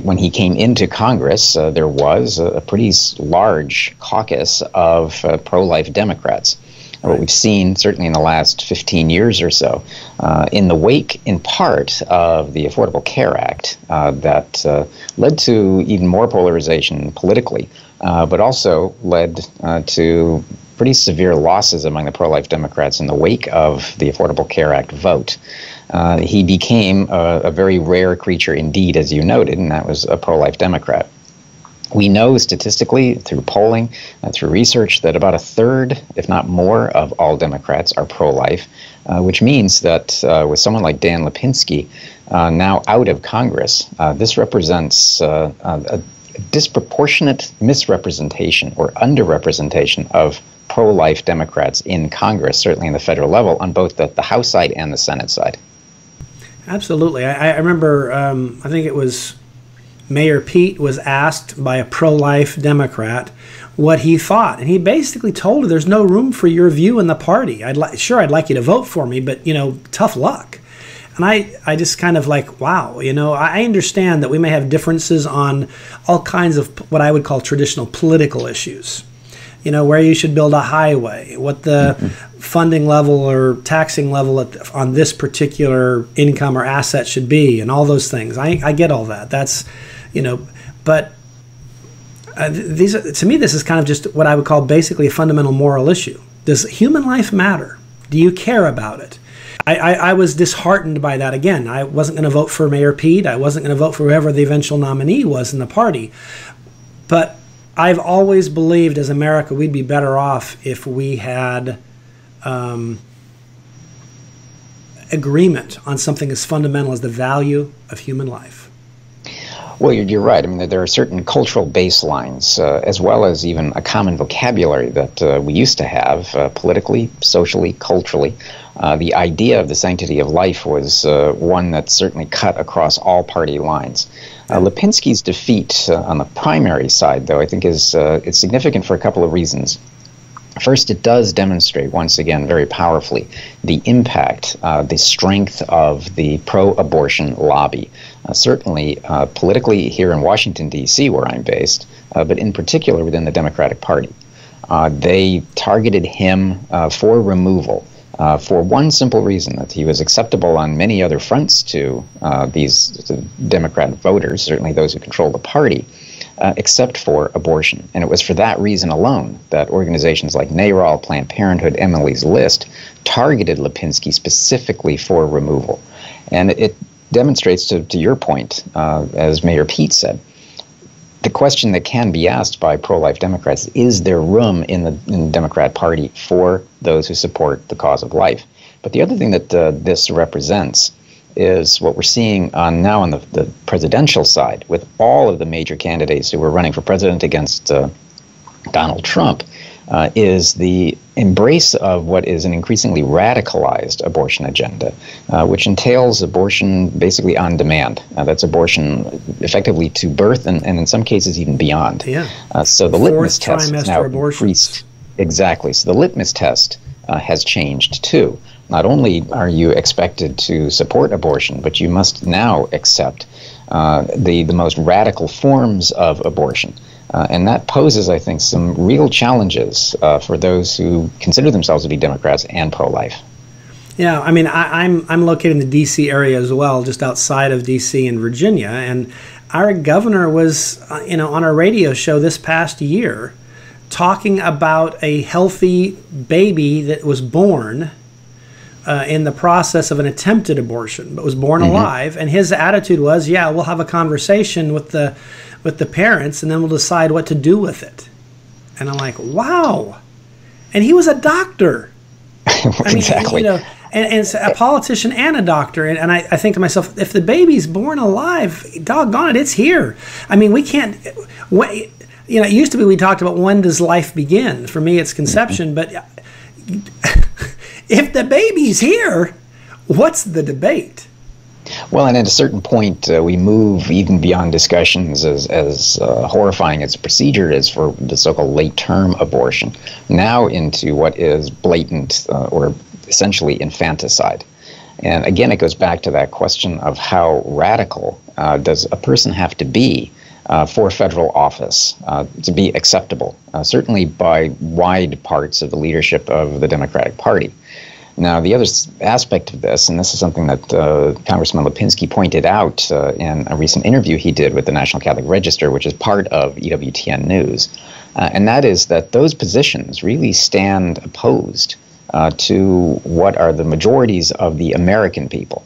When he came into Congress, there was a pretty large caucus of pro-life Democrats. What we've seen, certainly in the last 15 years or so, in the wake, in part, of the Affordable Care Act that led to even more polarization politically, but also led to pretty severe losses among the pro-life Democrats in the wake of the Affordable Care Act vote. He became a very rare creature indeed, as you noted, and that was a pro-life Democrat. We know statistically, through polling, through research, that about a third, if not more, of all Democrats are pro-life, which means that with someone like Dan Lipinski now out of Congress, this represents a disproportionate misrepresentation or underrepresentation of pro-life Democrats in Congress, certainly in the federal level, on both the House side and the Senate side. Absolutely. I remember, I think it was Mayor Pete was asked by a pro-life Democrat what he thought, and he basically told her, there's no room for your view in the party. I'd like you to vote for me, but, tough luck. And I just kind of like, wow, I understand that we may have differences on all kinds of what I would call traditional political issues. Where you should build a highway, what the funding level or taxing level on this particular income or asset should be, and all those things. I get all that. That's, but to me, this is kind of just what I would call basically a fundamental moral issue. Does human life matter? Do you care about it? I was disheartened by that. Again, I wasn't going to vote for Mayor Pete. I wasn't going to vote for whoever the eventual nominee was in the party. But I've always believed as America we'd be better off if we had agreement on something as fundamental as the value of human life. Well, you're right. I mean, there are certain cultural baselines, as well as even a common vocabulary that we used to have politically, socially, culturally. The idea of the sanctity of life was one that certainly cut across all party lines. Lipinski's defeat on the primary side, though, I think is it's significant for a couple of reasons. First, it does demonstrate, once again, very powerfully, the impact, the strength of the pro-abortion lobby. Certainly, politically here in Washington, D.C., where I'm based, but in particular within the Democratic Party. They targeted him for removal for one simple reason, that he was acceptable on many other fronts to these Democrat voters, certainly those who control the party, except for abortion. And it was for that reason alone that organizations like NARAL, Planned Parenthood, Emily's List targeted Lipinski specifically for removal. And it demonstrates, to your point, as Mayor Pete said, the question that can be asked by pro-life Democrats, is there room in the Democrat Party for those who support the cause of life? But the other thing that this represents is what we're seeing now on the presidential side, with all of the major candidates who were running for president against Donald Trump, is the embrace of what is an increasingly radicalized abortion agenda, which entails abortion basically on demand. That's abortion effectively to birth and in some cases even beyond. Yeah. So the litmus test is now increased. Exactly. So the litmus test has changed too. Not only are you expected to support abortion, but you must now accept the most radical forms of abortion. And that poses, I think, some real challenges for those who consider themselves to be Democrats and pro-life. Yeah, I mean, I'm located in the D.C. area as well, just outside of D.C. in Virginia, and our governor was, on our radio show this past year, talking about a healthy baby that was born in the process of an attempted abortion, but was born alive, and his attitude was, yeah, we'll have a conversation with the parents, and then we'll decide what to do with it. And I'm like, wow. And he was a doctor. Exactly. And a politician and a doctor. And I think to myself, if the baby's born alive, doggone it, it's here. I mean, we can't, it used to be we talked about when does life begin. For me, it's conception. But if the baby's here, what's the debate? Well, and at a certain point, we move even beyond discussions as horrifying as a procedure is for the so-called late-term abortion, now into what is blatant or essentially infanticide. And again, it goes back to that question of how radical does a person have to be for federal office to be acceptable, certainly by wide parts of the leadership of the Democratic Party. Now, the other aspect of this, and this is something that Congressman Lipinski pointed out in a recent interview he did with the National Catholic Register, which is part of EWTN News, and that is that those positions really stand opposed to what are the majorities of the American people.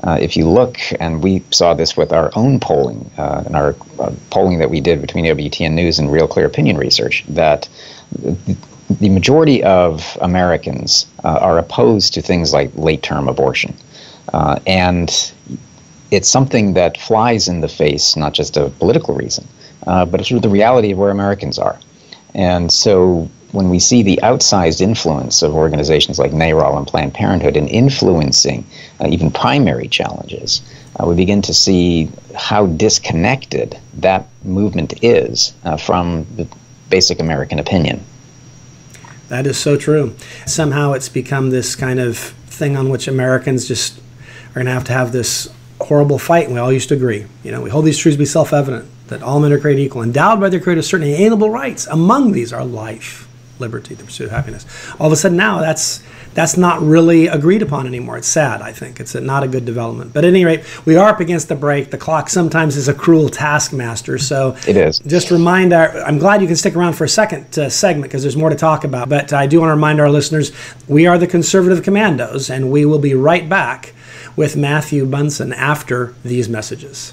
If you look, and we saw this with our own polling, and our polling that we did between EWTN News and Real Clear Opinion Research, that the majority of Americans are opposed to things like late-term abortion. And it's something that flies in the face, not just of political reason, but it's sort of the reality of where Americans are. And so when we see the outsized influence of organizations like NARAL and Planned Parenthood in influencing even primary challenges, we begin to see how disconnected that movement is from the basic American opinion. That is so true. Somehow it's become this kind of thing on which Americans just are going to have this horrible fight, and we all used to agree. You know, we hold these truths to be self-evident, that all men are created equal, endowed by their Creator with certain inalienable rights. Among these are life, liberty, the pursuit of happiness. All of a sudden now that's not really agreed upon anymore. It's sad, I think. It's not a good development. But at any rate, we are up against the break. The clock sometimes is a cruel taskmaster. So it is. Just remind I'm glad you can stick around for a second segment because there's more to talk about. But I do want to remind our listeners, we are the Conservative Commandos, and we will be right back with Matthew Bunson after these messages.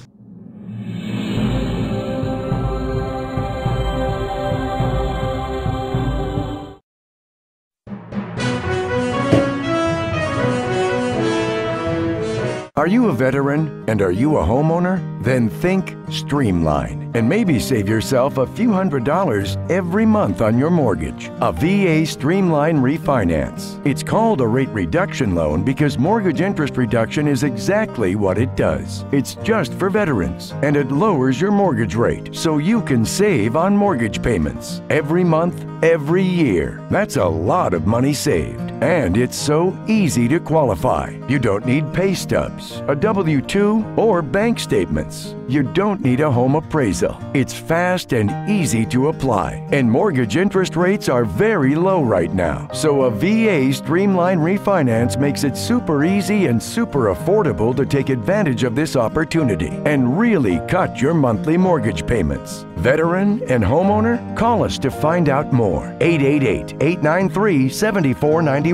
Are you a veteran and are you a homeowner? Then think Streamline and maybe save yourself a few $100s every month on your mortgage. A VA Streamline refinance. It's called a rate reduction loan because mortgage interest reduction is exactly what it does. It's just for veterans and it lowers your mortgage rate so you can save on mortgage payments every month, every year. That's a lot of money saved. And it's so easy to qualify. You don't need pay stubs, a W-2, or bank statements. You don't need a home appraisal. It's fast and easy to apply. And mortgage interest rates are very low right now. So a VA Streamline refinance makes it super easy and super affordable to take advantage of this opportunity and really cut your monthly mortgage payments. Veteran and homeowner? Call us to find out more. 888-893-7491.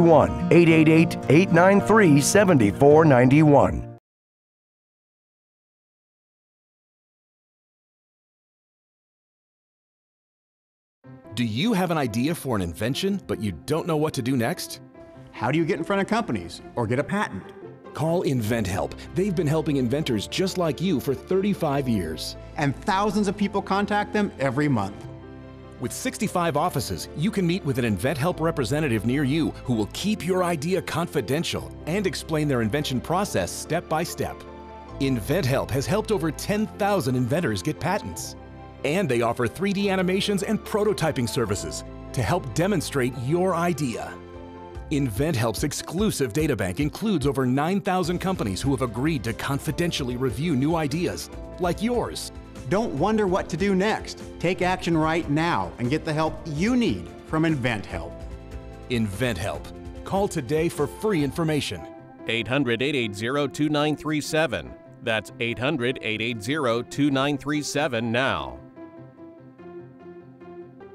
888-893-7491. Do you have an idea for an invention, but you don't know what to do next? How do you get in front of companies or get a patent? Call InventHelp. They've been helping inventors just like you for 35 years. And thousands of people contact them every month. With 65 offices, you can meet with an InventHelp representative near you who will keep your idea confidential and explain their invention process step by step. InventHelp has helped over 10,000 inventors get patents. And they offer 3D animations and prototyping services to help demonstrate your idea. InventHelp's exclusive databank includes over 9,000 companies who have agreed to confidentially review new ideas, like yours. Don't wonder what to do next. Take action right now and get the help you need from InventHelp. InventHelp. Call today for free information. 800-880-2937. That's 800-880-2937 now.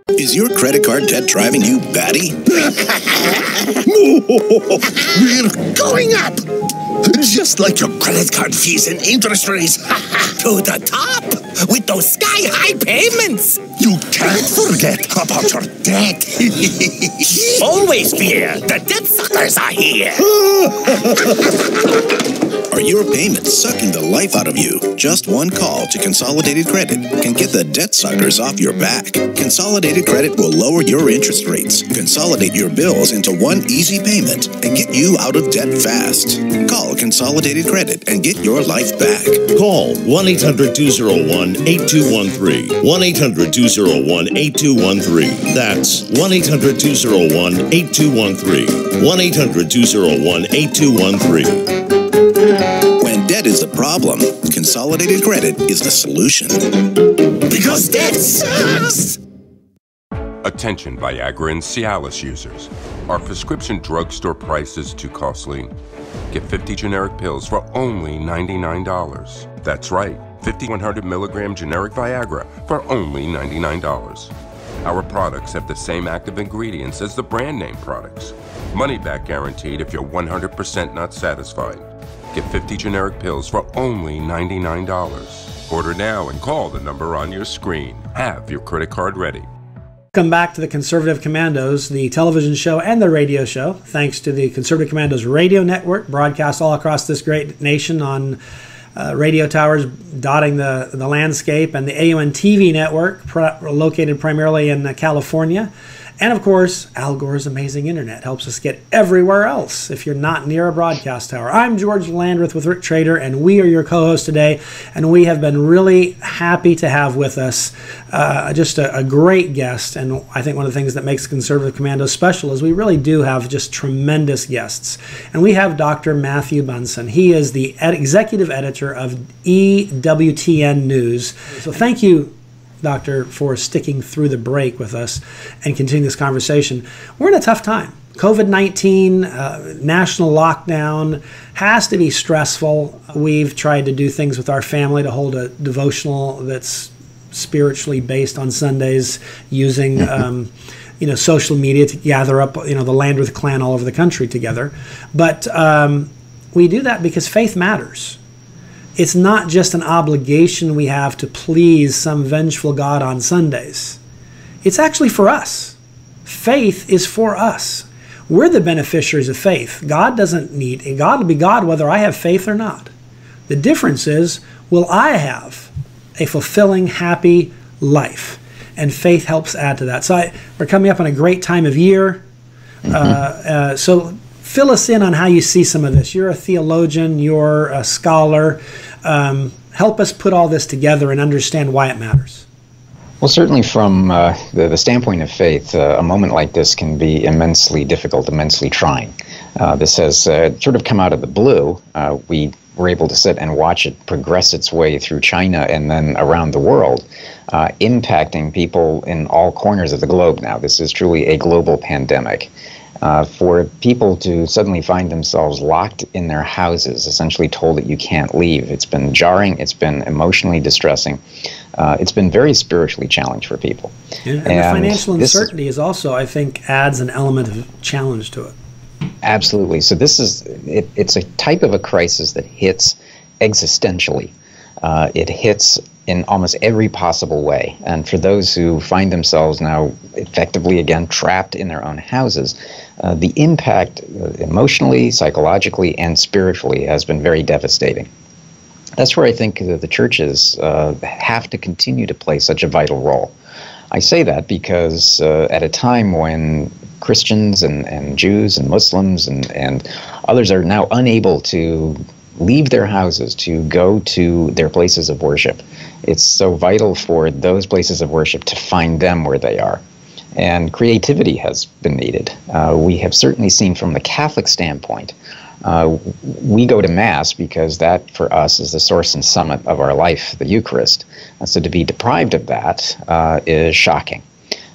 Is your credit card debt driving you batty? We're going up! Just like your credit card fees and interest rates. To the top! With those sky-high payments! You can't forget about your debt! Always fear! The debt suckers are here! Are your payments sucking the life out of you? Just one call to Consolidated Credit can get the debt suckers off your back. Consolidated Credit will lower your interest rates, consolidate your bills into one easy payment, and get you out of debt fast. Call Consolidated Credit and get your life back. Call 1-800-201-8213. 1-800-201-8213. That's 1-800-201-8213. 1-800-201-8213. When debt is the problem, Consolidated Credit is the solution. Because debt sucks! Attention Viagra and Cialis users. Are prescription drugstore prices too costly? Get 50 generic pills for only $99. That's right, 50 100 milligram generic Viagra for only $99. Our products have the same active ingredients as the brand name products. Money back guaranteed if you're 100% not satisfied. Get 50 generic pills for only $99. Order now and call the number on your screen. Have your credit card ready. Welcome back to the Conservative Commandos, the television show and the radio show. Thanks to the Conservative Commandos radio network, broadcast all across this great nation on radio towers dotting the landscape, and the AUN TV network, located primarily in California. And of course, Al Gore's amazing internet helps us get everywhere else if you're not near a broadcast tower. I'm George Landrith with Rick Trader, and we are your co-hosts today. And we have been really happy to have with us just a great guest. And I think one of the things that makes Conservative Commando special is we really do have just tremendous guests. And we have Dr. Matthew Bunson. He is the executive editor of EWTN News. So thank you, Doctor, for sticking through the break with us and continuing this conversation. We're in a tough time. COVID-19, national lockdown has to be stressful. We've tried to do things with our family to hold a devotional that's spiritually based on Sundays, using social media to gather up the Landrith clan all over the country together. But we do that because faith matters. It's not just an obligation we have to please some vengeful God on Sundays. It's actually for us. Faith is for us. We're the beneficiaries of faith. God doesn't need, and God will be God whether I have faith or not. The difference is, will I have a fulfilling, happy life? And faith helps add to that. So we're coming up on a great time of year. So fill us in on how you see some of this. You're a theologian, you're a scholar. Help us put all this together and understand why it matters. Well, certainly from the standpoint of faith, a moment like this can be immensely difficult, immensely trying. This has sort of come out of the blue. We were able to sit and watch it progress its way through China and then around the world, impacting people in all corners of the globe now. This is truly a global pandemic. For people to suddenly find themselves locked in their houses, essentially told that you can't leave, it's been jarring, it's been emotionally distressing, it's been very spiritually challenged for people. And the financial uncertainty is also, I think, adds an element of challenge to it. Absolutely. So this is, it's a type of a crisis that hits existentially. It hits in almost every possible way. And for those who find themselves now effectively, again, trapped in their own houses, the impact emotionally, psychologically, and spiritually has been very devastating. That's where I think the churches have to continue to play such a vital role. I say that because at a time when Christians and Jews and Muslims and others are now unable to leave their houses to go to their places of worship, it's so vital for those places of worship to find them where they are. And creativity has been needed. We have certainly seen from the Catholic standpoint, we go to Mass because that for us is the source and summit of our life, the Eucharist. And so to be deprived of that is shocking.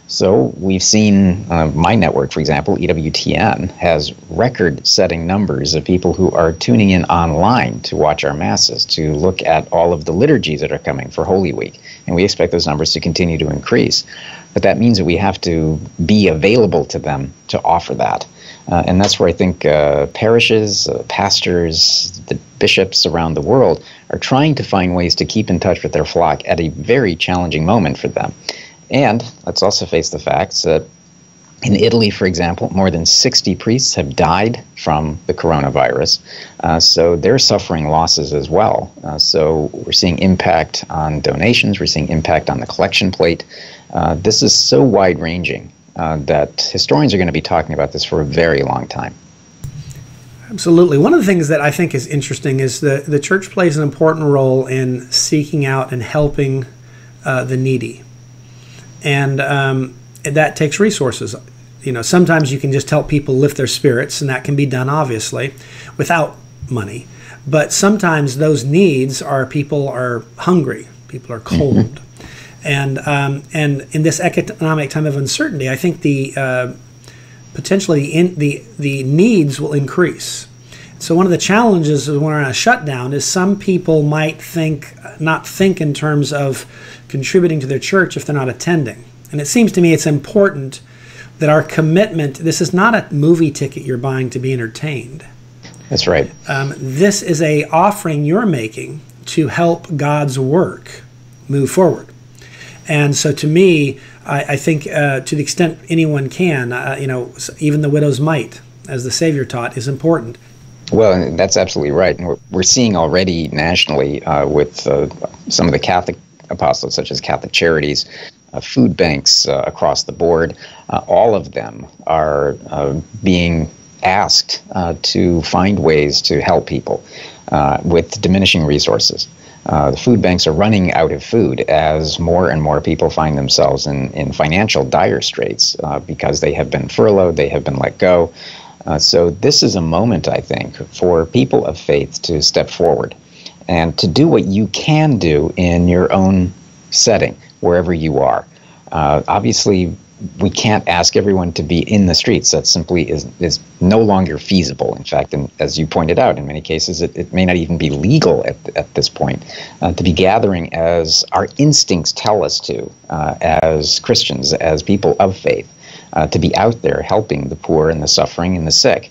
So we've seen my network, for example, EWTN, has record-setting numbers of people who are tuning in online to watch our Masses, to look at all of the liturgies that are coming for Holy Week. And we expect those numbers to continue to increase. But that means that we have to be available to them to offer that. And that's where I think parishes, pastors, the bishops around the world are trying to find ways to keep in touch with their flock at a very challenging moment for them. And let's also face the facts that in Italy, for example, more than 60 priests have died from the coronavirus. So they're suffering losses as well. So we're seeing impact on donations. We're seeing impact on the collection plate. This is so wide-ranging that historians are going to be talking about this for a very long time. Absolutely. One of the things that I think is interesting is that the church plays an important role in seeking out and helping the needy. And that takes resources. Sometimes you can just help people lift their spirits, and that can be done, obviously, without money. But sometimes those needs are people are hungry, people are cold. And in this economic time of uncertainty, I think the needs will increase. So one of the challenges when we're on a shutdown is some people might not think in terms of contributing to their church if they're not attending. And it seems to me it's important that our commitment, this is not a movie ticket you're buying to be entertained. That's right. This is a offering you're making to help God's work move forward. And so to me, I think to the extent anyone can, even the widow's mite, as the Savior taught, is important. Well, that's absolutely right. And we're seeing already nationally with some of the Catholic apostles, such as Catholic Charities, food banks across the board. All of them are being asked to find ways to help people with diminishing resources. The food banks are running out of food as more and more people find themselves in financial dire straits because they have been furloughed, they have been let go. So this is a moment, I think, for people of faith to step forward and to do what you can do in your own setting, wherever you are. Obviously, we can't ask everyone to be in the streets. That simply is no longer feasible. In fact, and as you pointed out, in many cases, it may not even be legal at this point to be gathering as our instincts tell us to, as Christians, as people of faith, to be out there helping the poor and the suffering and the sick.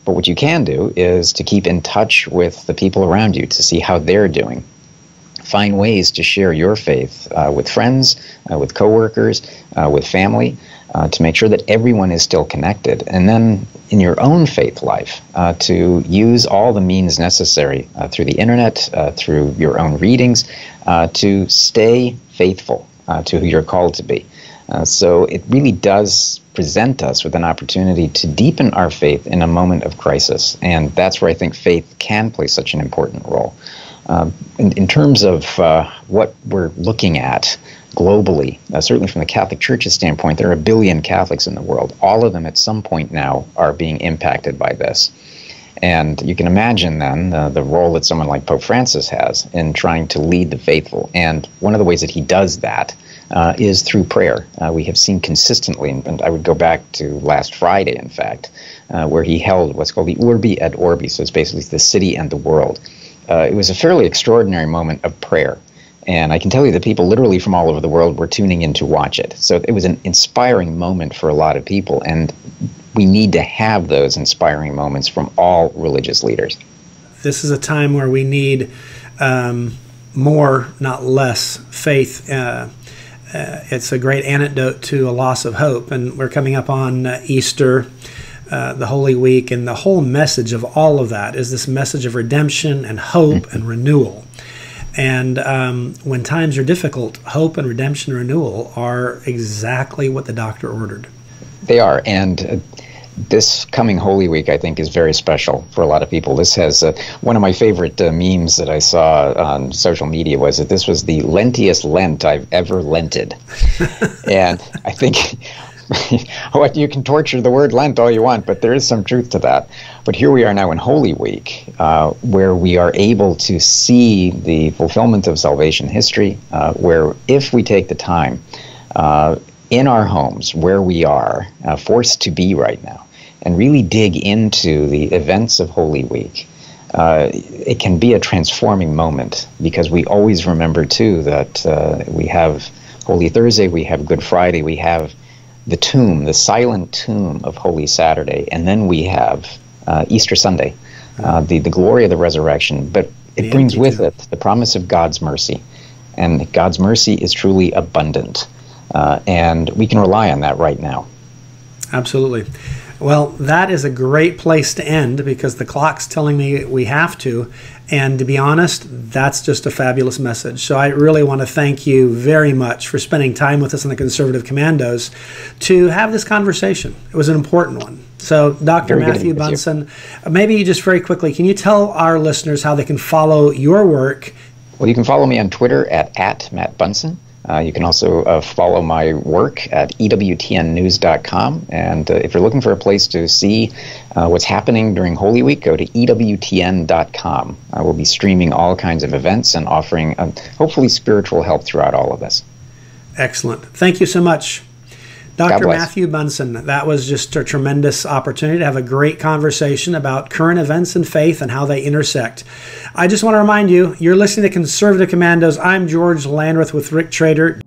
But what you can do is to keep in touch with the people around you to see how they're doing. Find ways to share your faith with friends, with coworkers, with family, to make sure that everyone is still connected. And then in your own faith life, to use all the means necessary through the internet, through your own readings, to stay faithful to who you're called to be. So it really does present us with an opportunity to deepen our faith in a moment of crisis. And that's where I think faith can play such an important role. In terms of what we're looking at globally, certainly from the Catholic Church's standpoint, there are 1 billion Catholics in the world. All of them at some point now are being impacted by this. And you can imagine then the role that someone like Pope Francis has in trying to lead the faithful. And one of the ways that he does that is through prayer. We have seen consistently, and I would go back to last Friday, in fact, where he held what's called the Urbi et Orbi, so it's basically the city and the world. It was a fairly extraordinary moment of prayer. And I can tell you that people literally from all over the world were tuning in to watch it. So it was an inspiring moment for a lot of people. And we need to have those inspiring moments from all religious leaders. This is a time where we need more, not less, faith. It's a great antidote to a loss of hope. And we're coming up on Easter, the Holy Week, and the whole message of all of that is this message of redemption and hope and renewal. And when times are difficult, hope and redemption and renewal are exactly what the doctor ordered. They are, and this coming Holy Week, I think, is very special for a lot of people. This has one of my favorite memes that I saw on social media was that this was the lentiest Lent I've ever lented. And I think what you can torture the word Lent all you want, but there is some truth to that. But here we are now in Holy Week, where we are able to see the fulfillment of salvation history, where if we take the time in our homes, where we are forced to be right now, and really dig into the events of Holy Week, it can be a transforming moment, because we always remember, too, that we have Holy Thursday, we have Good Friday, we have the tomb, the silent tomb of Holy Saturday, and then we have Easter Sunday, the glory of the resurrection, but it brings with it the promise of God's mercy, and God's mercy is truly abundant, and we can rely on that right now. Absolutely. Well, that is a great place to end, because the clock's telling me we have to. And to be honest, that's just a fabulous message. So I really want to thank you very much for spending time with us on the Conservative Commandos to have this conversation. It was an important one. So Dr. Matthew Bunson, maybe just very quickly, can you tell our listeners how they can follow your work? Well, you can follow me on Twitter at Matt Bunson. You can also follow my work at EWTNnews.com. And if you're looking for a place to see what's happening during Holy Week, go to EWTN.com. We'll be streaming all kinds of events and offering, hopefully, spiritual help throughout all of this. Excellent. Thank you so much. Dr. Matthew Bunson, that was just a tremendous opportunity to have a great conversation about current events and faith and how they intersect. I just want to remind you, you're listening to Conservative Commandos. I'm George Landrith with Rick Trader.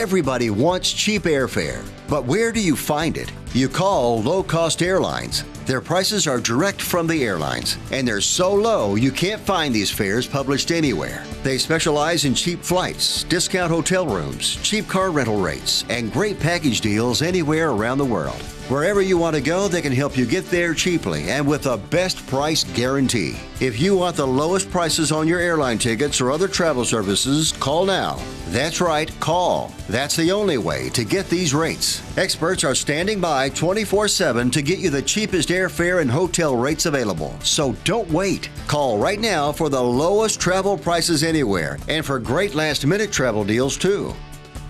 Everybody wants cheap airfare, but where do you find it? You call low-cost airlines. Their prices are direct from the airlines, and they're so low you can't find these fares published anywhere. They specialize in cheap flights, discount hotel rooms, cheap car rental rates, and great package deals anywhere around the world. Wherever you want to go, they can help you get there cheaply and with a best price guarantee. If you want the lowest prices on your airline tickets or other travel services, call now. That's right, call. That's the only way to get these rates. Experts are standing by 24/7 to get you the cheapest airfare and hotel rates available. So don't wait. Call right now for the lowest travel prices anywhere and for great last-minute travel deals too.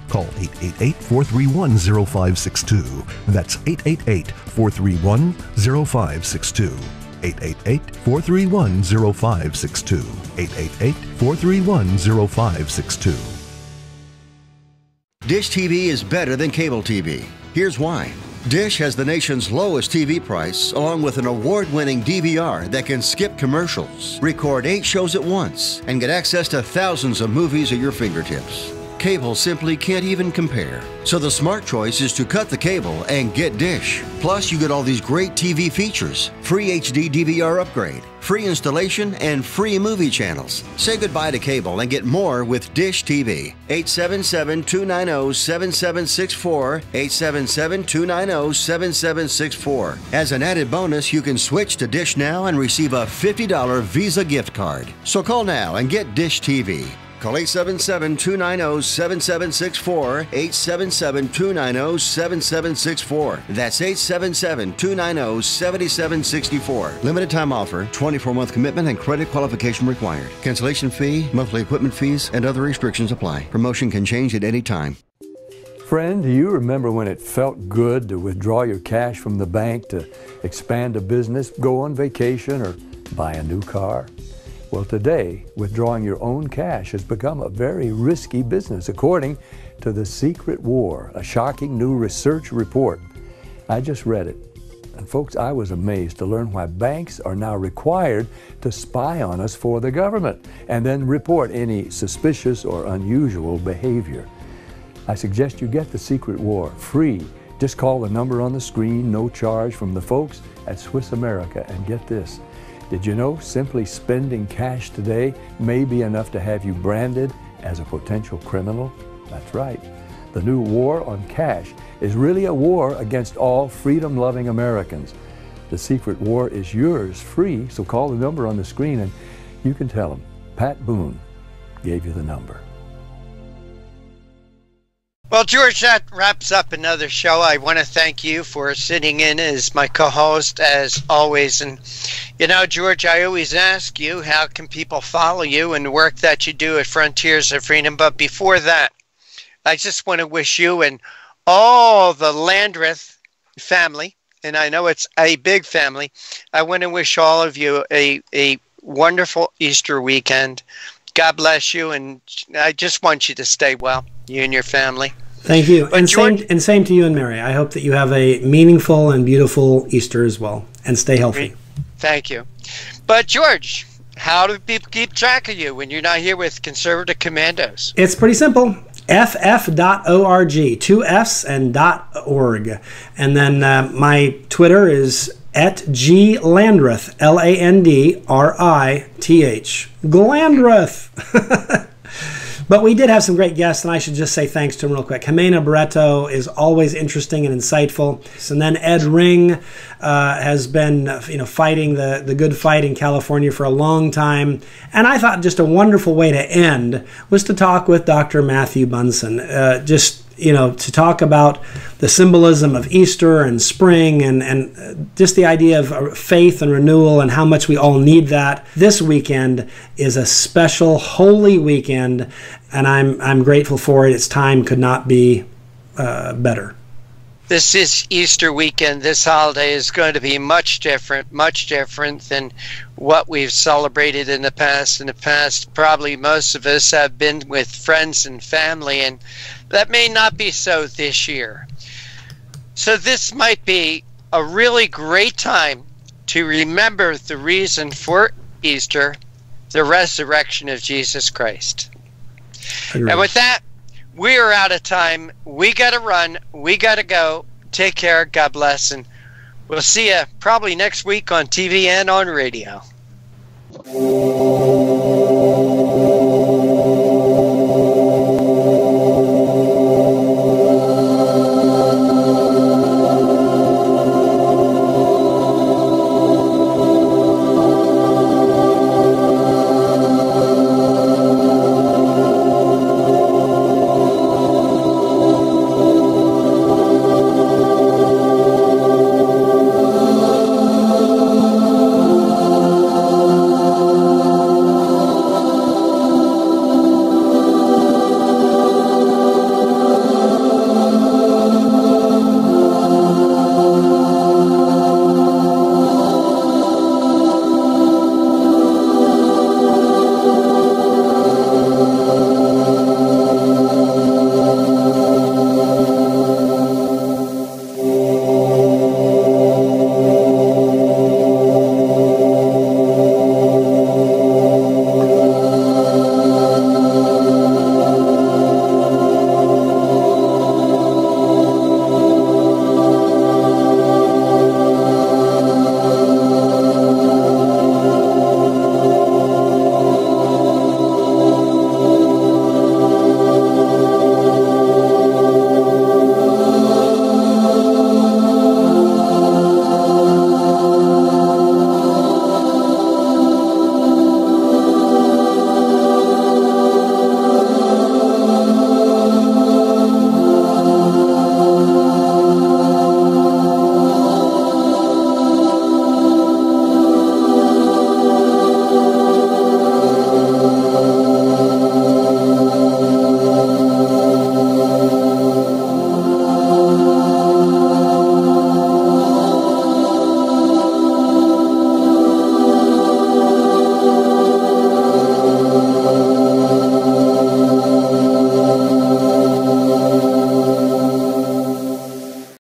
Call 888-431-0562. That's 888-431-0562. 888-431-0562. 888-431-0562. Dish TV is better than cable TV. Here's why. Dish has the nation's lowest TV price, along with an award-winning DVR that can skip commercials, record 8 shows at once, and get access to thousands of movies at your fingertips. Cable simply can't even compare. So the smart choice is to cut the cable and get Dish. Plus, you get all these great TV features, free HD DVR upgrade, free installation, and free movie channels. Say goodbye to cable and get more with Dish TV. 877-290-7764, 877-290-7764. As an added bonus, you can switch to Dish now and receive a $50 Visa gift card. So call now and get Dish TV. Call 877-290-7764, 877-290-7764. That's 877-290-7764. Limited time offer, 24-month commitment and credit qualification required. Cancellation fee, monthly equipment fees, and other restrictions apply. Promotion can change at any time. Friend, do you remember when it felt good to withdraw your cash from the bank to expand a business, go on vacation, or buy a new car? Well, today, withdrawing your own cash has become a very risky business, according to The Secret War, a shocking new research report. I just read it. And folks, I was amazed to learn why banks are now required to spy on us for the government and then report any suspicious or unusual behavior. I suggest you get The Secret War free. Just call the number on the screen, no charge, from the folks at Swiss America, and get this. Did you know simply spending cash today may be enough to have you branded as a potential criminal? That's right. The new war on cash is really a war against all freedom-loving Americans. The Secret War is yours free, so call the number on the screen and you can tell them Pat Boone gave you the number. Well, George, that wraps up another show. I want to thank you for sitting in as my co-host, as always. And, you know, George, I always ask you, how can people follow you and the work that you do at Frontiers of Freedom? But before that, I just want to wish you and all the Landrith family, and I know it's a big family, I want to wish all of you a wonderful Easter weekend. God bless you, and I just want you to stay well, you and your family. Thank you. And same to you and Mary. I hope that you have a meaningful and beautiful Easter as well, and stay healthy. Thank you. But George, how do people keep track of you when you're not here with Conservative Commandos? It's pretty simple. ff.org, 2 F's and .org. And then my Twitter is @G Landrith, Landrith, Glandrith. But we did have some great guests, and I should just say thanks to them real quick. Ximena Barreto is always interesting and insightful. And then Ed Ring has been fighting the good fight in California for a long time. And I thought just a wonderful way to end was to talk with Dr. Matthew Bunson. To talk about the symbolism of Easter and spring and just the idea of faith and renewal and how much we all need that. This weekend is a special holy weekend, and I'm grateful for it. Its time could not be better. This is Easter weekend. This holiday is going to be much different than what we've celebrated in the past. In the past, probably most of us have been with friends and family, and that may not be so this year. So this might be a really great time to remember the reason for Easter, the resurrection of Jesus Christ. And with that, We are out of time. We got to run. We got to go. Take care. God bless. And we'll see you probably next week on TV and on radio.